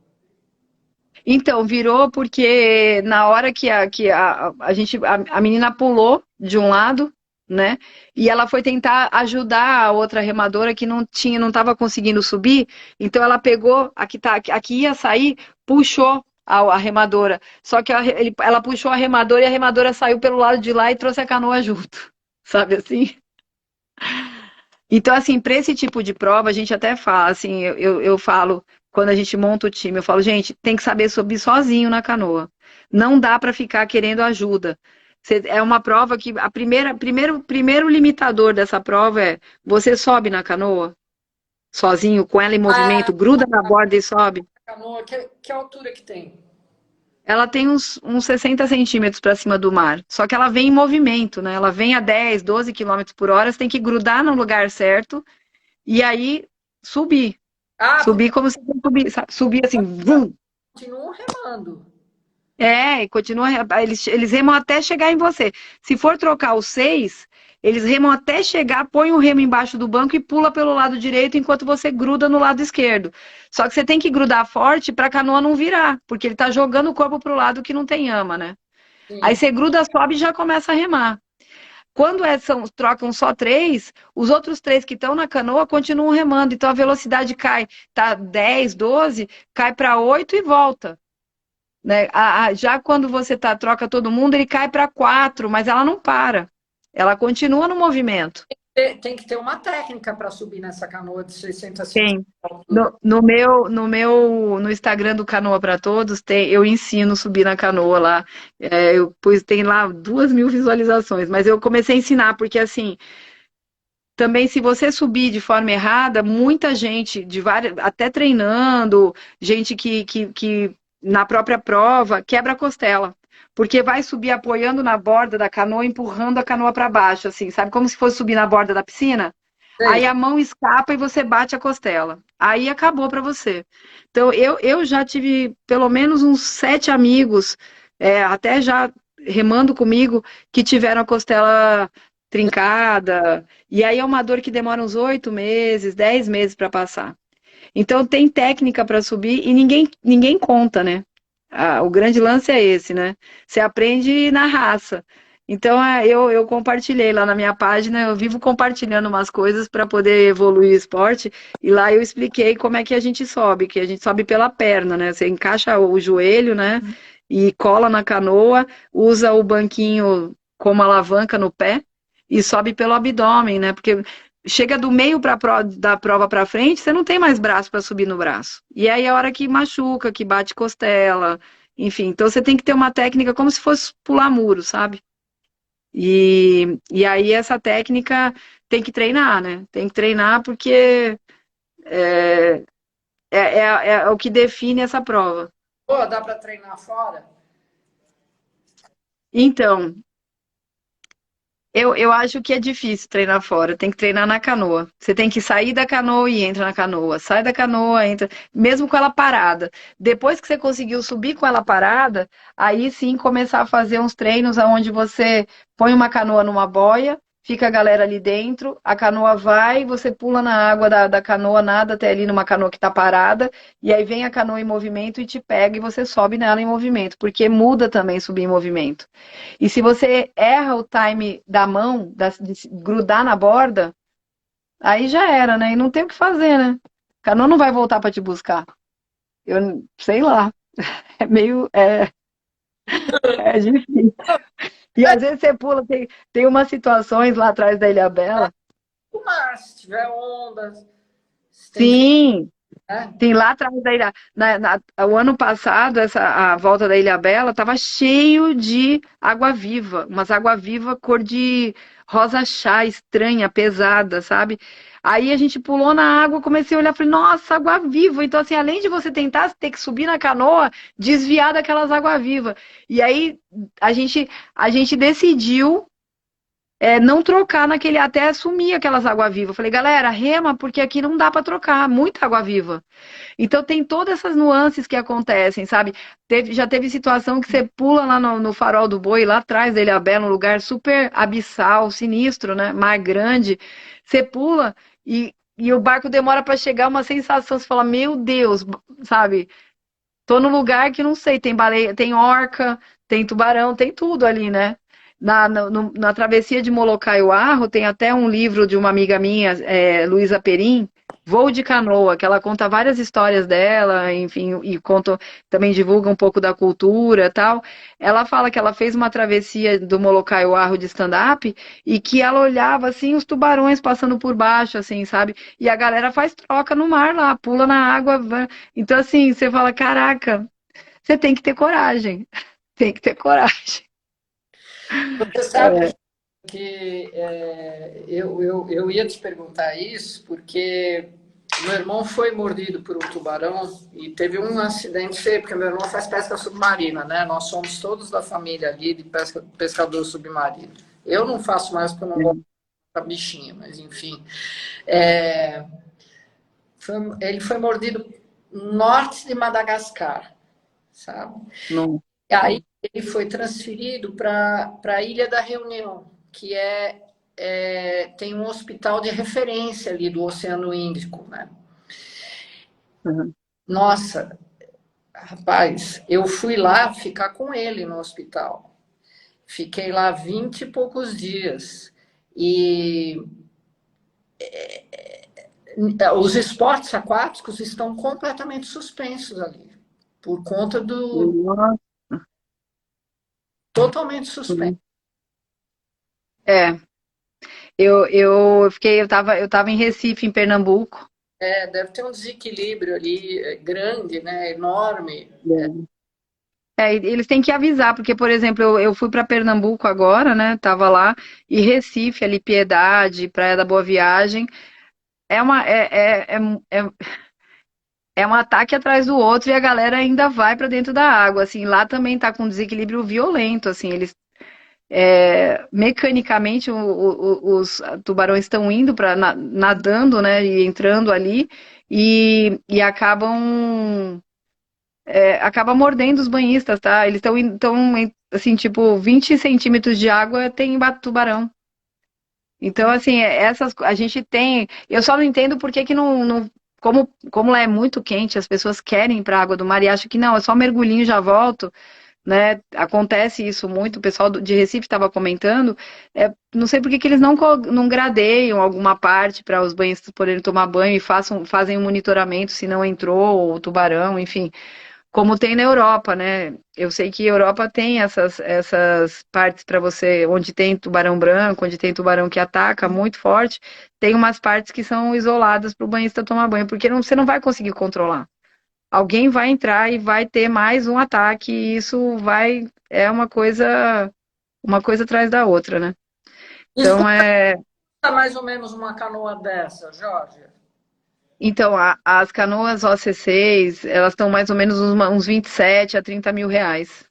Então, virou porque na hora a menina pulou de um lado, né? E ela foi tentar ajudar a outra remadora que não estava conseguindo subir. Então ela pegou a que ia sair, puxou a remadora. Só que ela puxou a remadora e a remadora saiu pelo lado de lá e trouxe a canoa junto. Sabe assim? Então, assim, para esse tipo de prova, a gente até fala, assim, eu falo, quando a gente monta o time, eu falo, gente, tem que saber subir sozinho na canoa. Não dá para ficar querendo ajuda. É uma prova que primeiro limitador dessa prova é você sobe na canoa, sozinho, com ela em A movimento, gruda na borda e sobe. canoa, que altura que tem? Ela tem uns 60 centímetros para cima do mar. Só que ela vem em movimento, né? Ela vem a 10, 12 quilômetros por hora, você tem que grudar no lugar certo e aí subir. Ah, porque Subir como se fosse subir, sabe? Subir assim, vum. continuam remando. E continua. Eles remam até chegar em você. Se for trocar os 6, eles remam até chegar, põe o remo embaixo do banco e pula pelo lado direito enquanto você gruda no lado esquerdo. Só que você tem que grudar forte para a canoa não virar, porque ele tá jogando o corpo pro lado que não tem ama, né? Aí Sim. você gruda, sobe e já começa a remar. Quando trocam só 3, os outros 3 que estão na canoa continuam remando. Então a velocidade cai, tá 10, 12, cai para 8 e volta. Né? Já quando você troca todo mundo, ele cai para 4, mas ela não para. Ela continua no movimento. Tem que ter uma técnica para subir nessa canoa de 60 centímetros Tem. de altura. No Instagram do Canoa para Todos, eu ensino subir na canoa lá. Tem lá 2.000 visualizações, mas eu comecei a ensinar, porque assim, também se você subir de forma errada, muita gente, até treinando, gente que na própria prova, quebra a costela. Porque vai subir apoiando na borda da canoa, empurrando a canoa para baixo, assim, sabe? Como se fosse subir na borda da piscina. Aí Sei. a mão escapa e você bate a costela. Aí acabou para você. Então, eu já tive pelo menos uns 7 amigos, até já remando comigo, que tiveram a costela trincada. E aí é uma dor que demora uns 8 meses, 10 meses para passar. Então, tem técnica para subir e ninguém conta, né? O grande lance é esse, né? Você aprende na raça. Então, eu compartilhei lá na minha página, eu vivo compartilhando umas coisas para poder evoluir o esporte, e lá eu expliquei como é que a gente sobe, que a gente sobe pela perna, né? Você encaixa o joelho, né? E cola na canoa, usa o banquinho como alavanca no pé e sobe pelo abdômen, né? Porque chega do meio da prova para frente, você não tem mais braço para subir no braço. E aí é a hora que machuca, que bate costela, enfim. Então você tem que ter uma técnica como se fosse pular muro, sabe? E aí essa técnica tem que treinar, né? Tem que treinar porque é, é o que define essa prova. Pô, dá para treinar fora? Então, eu acho que é difícil treinar fora, tem que treinar na canoa. Você tem que sair da canoa e entra na canoa, sai da canoa, entra, mesmo com ela parada. Depois que você conseguiu subir com ela parada, aí sim começar a fazer uns treinos onde você põe uma canoa numa boia, fica a galera ali dentro, a canoa vai, você pula na água da canoa, nada até ali numa canoa que está parada, e aí vem a canoa em movimento e te pega e você sobe nela em movimento, porque muda também subir em movimento. E se você erra o time da mão, de grudar na borda, aí já era, né? E não tem o que fazer, né? O canoa não vai voltar para te buscar. Eu sei lá. É meio. É difícil. E às vezes você pula, tem umas situações lá atrás da Ilhabela. O mar, se tiver onda, se tem, Sim, né? tem lá atrás da ilha. O ano passado, a volta da Ilhabela estava cheio de água-viva, umas água-viva cor de rosa chá, estranha, pesada, sabe? Aí a gente pulou na água, comecei a olhar, falei, nossa, água-viva. Então, assim, além de você tentar ter que subir na canoa, desviar daquelas água-viva. E aí a gente decidiu não trocar naquele até sumir aquelas água-viva. Falei, galera, rema, porque aqui não dá para trocar, muita água-viva. Então tem todas essas nuances que acontecem, sabe? Já teve situação que você pula lá no farol do boi, lá atrás da Ilhabela, um lugar super abissal, sinistro, né? Mar grande. Você pula e o barco demora para chegar, uma sensação, você fala, meu Deus, sabe? Tô num lugar que não sei, tem baleia, tem orca, tem tubarão, tem tudo ali, né? Na travessia de Molokai-Oahu tem até um livro de uma amiga minha, Luísa Perim, Voo de Canoa, que ela conta várias histórias dela, enfim, e conta, também divulga um pouco da cultura e tal. Ela fala que ela fez uma travessia do Molokai-Oahu de stand-up e que ela olhava, assim, os tubarões passando por baixo, assim, sabe? E a galera faz troca no mar lá, pula na água. Então, assim, você fala, caraca, você tem que ter coragem. Tem que ter coragem. Você sabe que eu ia te perguntar isso, porque meu irmão foi mordido por um tubarão e teve um acidente feio, porque meu irmão faz pesca submarina, né? Nós somos todos da família ali de pescador submarino. Eu não faço mais porque eu não gosto da bichinha, mas enfim. É, ele foi mordido norte de Madagascar, sabe? Não. E aí ele foi transferido para a Ilha da Reunião, que tem um hospital de referência ali do Oceano Índico, né? Uhum. Nossa, rapaz, eu fui lá ficar com ele no hospital. Fiquei lá 20 e poucos dias. E os esportes aquáticos estão completamente suspensos ali, por conta do. Nossa. Totalmente suspenso. É, eu tava em Recife, em Pernambuco. Deve ter um desequilíbrio ali grande, né? Enorme. Eles têm que avisar, porque, por exemplo, eu fui para Pernambuco agora, né? Tava lá, e Recife, ali, Piedade, Praia da Boa Viagem, é uma, é, é um ataque atrás do outro e a galera ainda vai para dentro da água, assim, lá também tá com um desequilíbrio violento, assim, eles mecanicamente os tubarões estão indo para nadando, né, e entrando ali e acaba mordendo os banhistas, tá? Eles estão assim, tipo, 20 centímetros de água tem tubarão. Então, assim, a gente tem. Eu só não entendo por que que como lá é muito quente, as pessoas querem ir para a água do mar e acham que não, é só mergulhinho e já volto, né? Acontece isso muito. O pessoal de Recife estava comentando. Não sei por que que eles não gradeiam alguma parte para os banhistas poderem tomar banho e fazem um monitoramento se não entrou o tubarão, enfim. Como tem na Europa, né? Eu sei que a Europa tem essas partes para você, onde tem tubarão branco, onde tem tubarão que ataca muito forte, tem umas partes que são isoladas para o banhista tomar banho, porque você não vai conseguir controlar. Alguém vai entrar e vai ter mais um ataque, e isso é uma coisa uma coisa atrás da outra, né? Isso Então, custa mais ou menos uma canoa dessa, Jorge? as canoas OC6, elas estão mais ou menos uns 27 a 30 mil reais.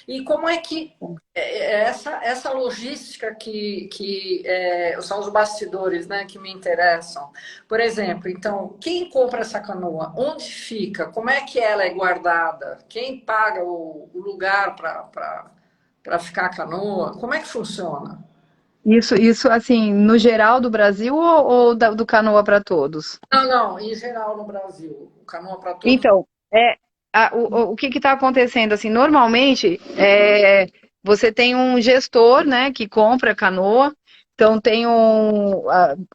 E como é que essa logística são os bastidores, né, que me interessam? Por exemplo, então, quem compra essa canoa? Onde fica? Como é que ela é guardada? Quem paga o lugar para ficar a canoa? Como é que funciona? Isso, assim, no geral do Brasil ou do Canoa para Todos? Não, não, em geral no Brasil. O canoa para todos. Então, o que está acontecendo? Assim, normalmente, você tem um gestor, né, que compra a canoa, então tem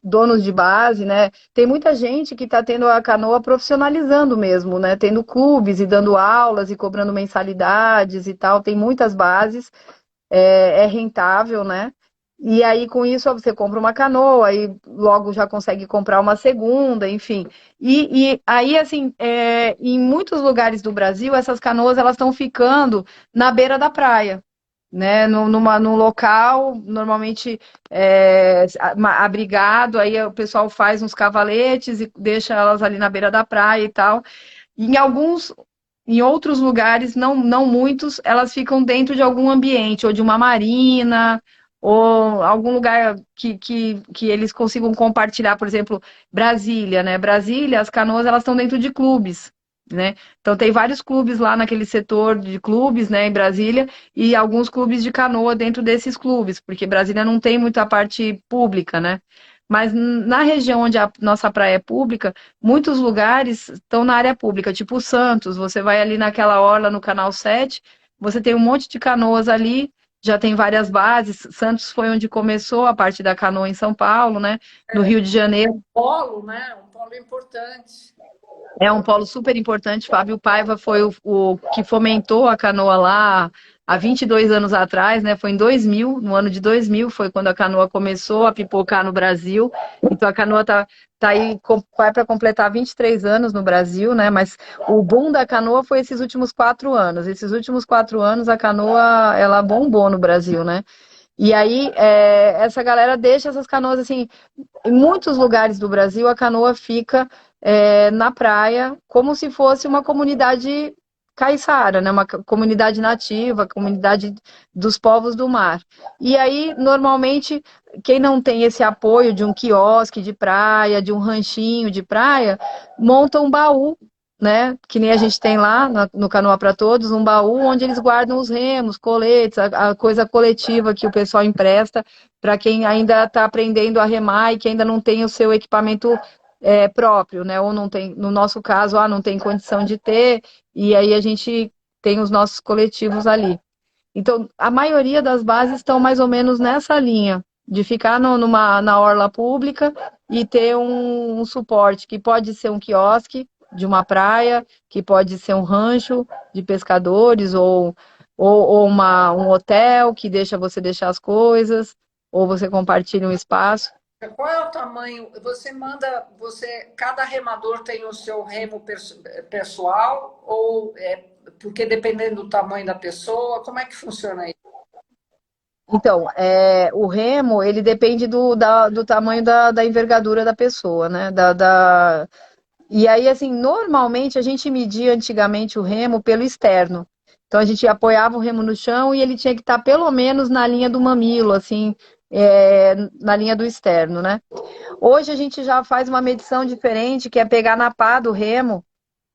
donos de base, né? Tem muita gente que está tendo a canoa profissionalizando mesmo, né? Tendo clubes e dando aulas e cobrando mensalidades e tal. Tem muitas bases, é rentável, né? E aí, com isso, você compra uma canoa, aí logo já consegue comprar uma segunda, enfim. E aí, assim, em muitos lugares do Brasil, essas canoas elas estão ficando na beira da praia, né? Num local, normalmente abrigado, aí o pessoal faz uns cavaletes e deixa elas ali na beira da praia e tal. Em alguns, em outros lugares, não muitos, elas ficam dentro de algum ambiente, ou de uma marina, ou algum lugar que eles consigam compartilhar, por exemplo, Brasília, né? Brasília, as canoas, elas estão dentro de clubes, né? Então tem vários clubes lá naquele setor de clubes, né, em Brasília, e alguns clubes de canoa dentro desses clubes, porque Brasília não tem muita parte pública, né? Mas na região onde a nossa praia é pública, muitos lugares estão na área pública, tipo o Santos, você vai ali naquela orla no Canal 7, você tem um monte de canoas ali, já tem várias bases. Santos foi onde começou a parte da canoa em São Paulo, né? No Rio de Janeiro Polo, né? Um polo importante. é um polo super importante. Fábio Paiva foi o que fomentou a canoa lá há 22 anos atrás, né? Foi em 2000, no ano de 2000, foi quando a canoa começou a pipocar no Brasil. Então a canoa tá aí, vai para completar 23 anos no Brasil, né? Mas o boom da canoa foi esses últimos 4 anos. Esses últimos 4 anos a canoa, ela bombou no Brasil, né? E aí, essa galera deixa essas canoas assim, em muitos lugares do Brasil, a canoa fica na praia como se fosse uma comunidade caiçara, né? Uma comunidade nativa, comunidade dos povos do mar. E aí, normalmente, quem não tem esse apoio de um quiosque de praia, de um ranchinho de praia, monta um baú, né? Que nem a gente tem lá no Canoa para Todos, um baú onde eles guardam os remos, coletes, a coisa coletiva que o pessoal empresta para quem ainda está aprendendo a remar e que ainda não tem o seu equipamento próprio, né? Ou não tem, no nosso caso, não tem condição de ter, e aí a gente tem os nossos coletivos ali. Então, a maioria das bases estão mais ou menos nessa linha, de ficar na orla pública e ter um suporte, que pode ser um quiosque de uma praia, que pode ser um rancho de pescadores, ou um hotel que deixa você deixar as coisas, ou você compartilha um espaço. Qual é o tamanho? Cada remador tem o seu remo pessoal ou porque dependendo do tamanho da pessoa, como é que funciona isso? Então, o remo, ele depende do tamanho da envergadura da pessoa, né? E aí, assim, normalmente a gente media antigamente o remo pelo externo. Então a gente apoiava o remo no chão e ele tinha que estar pelo menos na linha do mamilo, assim, na linha do externo, né? Hoje a gente já faz uma medição diferente, que é pegar na pá do remo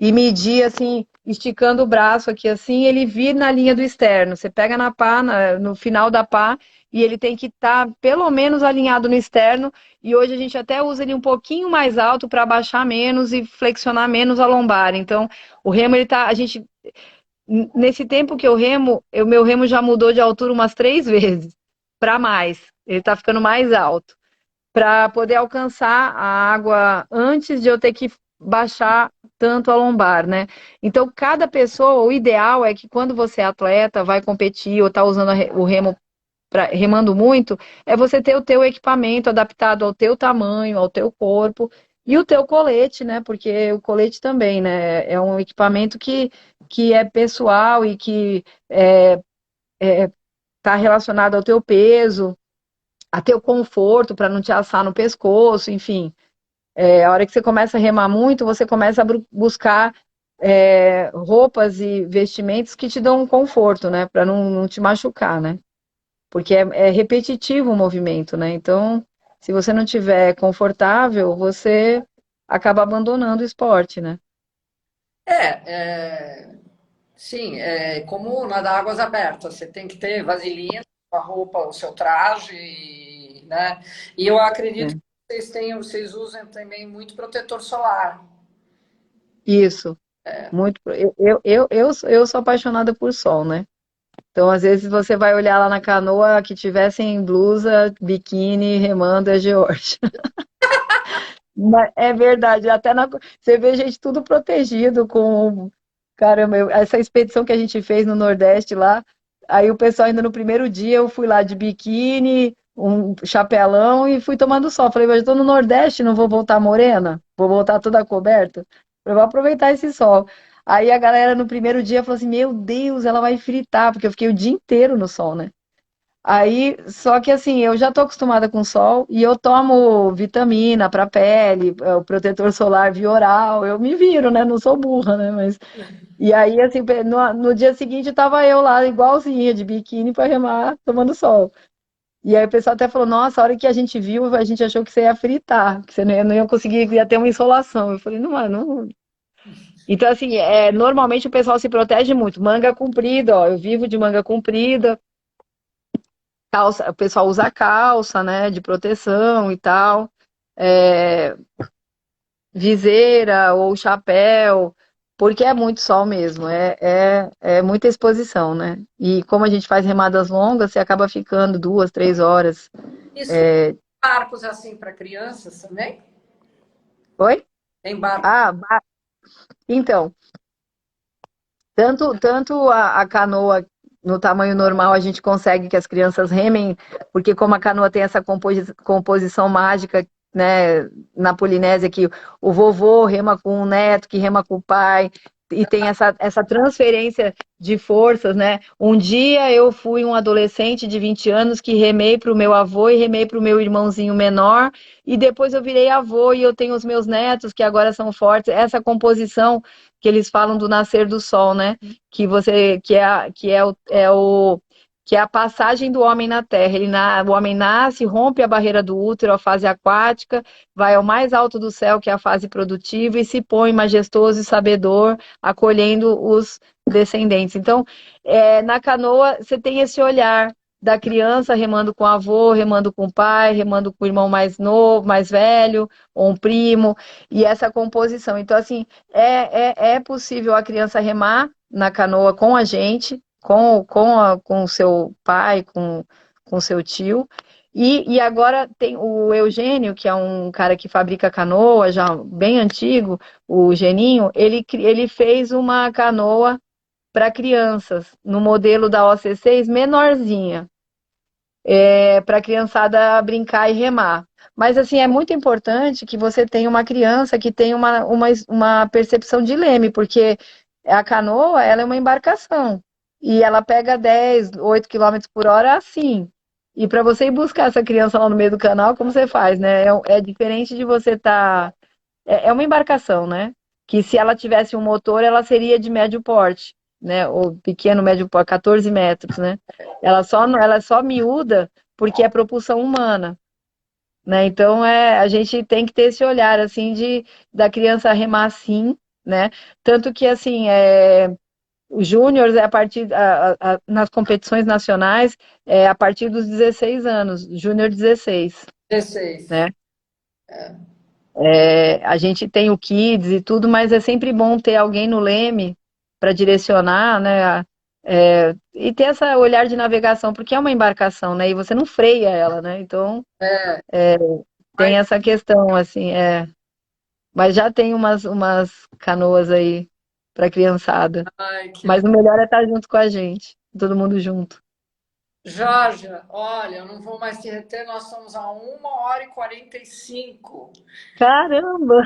e medir assim, esticando o braço aqui assim, ele vir na linha do externo. Você pega na pá, no final da pá, e ele tem que estar pelo menos alinhado no externo. E hoje a gente até usa ele um pouquinho mais alto para abaixar menos e flexionar menos a lombar. Então, o remo ele tá, a gente nesse tempo que eu remo, o meu remo já mudou de altura umas 3 vezes para mais. Ele está ficando mais alto para poder alcançar a água antes de eu ter que baixar tanto a lombar, né? Então, cada pessoa, o ideal é que quando você é atleta, vai competir ou está usando o remo remando muito, é você ter o teu equipamento adaptado ao teu tamanho, ao teu corpo e o teu colete, né? Porque o colete também, né? É um equipamento que é pessoal e que tá relacionado ao teu peso, a teu conforto, para não te assar no pescoço, enfim. A hora que você começa a remar muito, você começa a buscar roupas e vestimentos que te dão um conforto, né? Para não te machucar, né? Porque é repetitivo o movimento, né? Então, se você não tiver confortável, você acaba abandonando o esporte, né? Sim, é como nadar águas abertas. Você tem que ter vaselina, a roupa, o seu traje, né? E eu acredito É. que vocês usam também muito protetor solar. Isso, muito. Eu sou apaixonada por sol, né? Então, às vezes, você vai olhar lá na canoa que tivessem blusa, biquíni, remando, é Georgia. É verdade, você vê gente tudo protegido com. Caramba, essa expedição que a gente fez no Nordeste lá, aí o pessoal ainda no primeiro dia eu fui lá de biquíni, um chapelão e fui tomando sol. Falei, mas eu tô no Nordeste, não vou voltar morena? Vou voltar toda coberta? Eu vou aproveitar esse sol. Aí a galera no primeiro dia falou assim: Meu Deus, ela vai fritar, porque eu fiquei o dia inteiro no sol, né? Aí, só que assim, eu já tô acostumada com sol e eu tomo vitamina para pele, o protetor solar via oral, eu me viro, né? Não sou burra, né? Mas e aí, assim, no dia seguinte tava eu lá igualzinha de biquíni para remar, tomando sol. E aí o pessoal até falou: Nossa, a hora que a gente viu, a gente achou que você ia fritar, que você não ia conseguir, ia ter uma insolação. Eu falei: Não, não. Então, assim, normalmente o pessoal se protege muito. Manga comprida, ó, eu vivo de manga comprida. Calça, o pessoal usa calça, né, de proteção e tal, é, viseira ou chapéu, porque é muito sol mesmo, é muita exposição, né? E como a gente faz remadas longas, você acaba ficando 2, 3 horas. Isso, É, barcos assim para crianças também? Oi? Tem barco. Ah, então, tanto a canoa no tamanho normal a gente consegue que as crianças remem, porque como a canoa tem essa composição mágica, né, na Polinésia, que o vovô rema com o neto, que rema com o pai, e tem essa transferência de forças, né? Um dia eu fui um adolescente de 20 anos que remei para o meu avô e remei para o meu irmãozinho menor, e depois eu virei avô e eu tenho os meus netos que agora são fortes. Essa composição que eles falam do nascer do sol, né? Que é a passagem do homem na Terra. O homem nasce, rompe a barreira do útero, a fase aquática, vai ao mais alto do céu, que é a fase produtiva, e se põe majestoso e sabedor, acolhendo os descendentes. Então, na canoa, você tem esse olhar da criança remando com o avô, remando com o pai, remando com o irmão mais novo, mais velho, ou um primo, e essa composição. Então, assim, é possível a criança remar na canoa com a gente, com o seu pai, com o seu tio. E agora tem o Eugênio, que é um cara que fabrica canoa, já bem antigo, o Geninho, ele fez uma canoa para crianças, no modelo da OC6, menorzinha, para a criançada brincar e remar. Mas, assim, é muito importante que você tenha uma criança que tenha uma percepção de leme, porque a canoa, ela é uma embarcação. E ela pega 10, 8 quilômetros por hora assim. E para você ir buscar essa criança lá no meio do canal, como você faz, né? É diferente de você estar. É uma embarcação, né? Que se ela tivesse um motor, ela seria de médio porte, né? Ou pequeno, médio porte, 14 metros, né? Ela é só miúda porque é propulsão humana, né? Então a gente tem que ter esse olhar assim da criança remar assim, né? Tanto que assim os júniores é a partir nas competições nacionais a partir dos 16 anos, júnior 16, 16. né? A gente tem o Kids e tudo, mas é sempre bom ter alguém no leme para direcionar, né? E ter esse olhar de navegação, porque é uma embarcação, né? E você não freia ela, né? Então É, tem ai, essa questão, assim, Mas já tem umas canoas aí para criançada. ai, que Mas o melhor é estar junto com a gente, todo mundo junto. Jorge, olha, eu não vou mais te reter, nós estamos a 1h45. Caramba!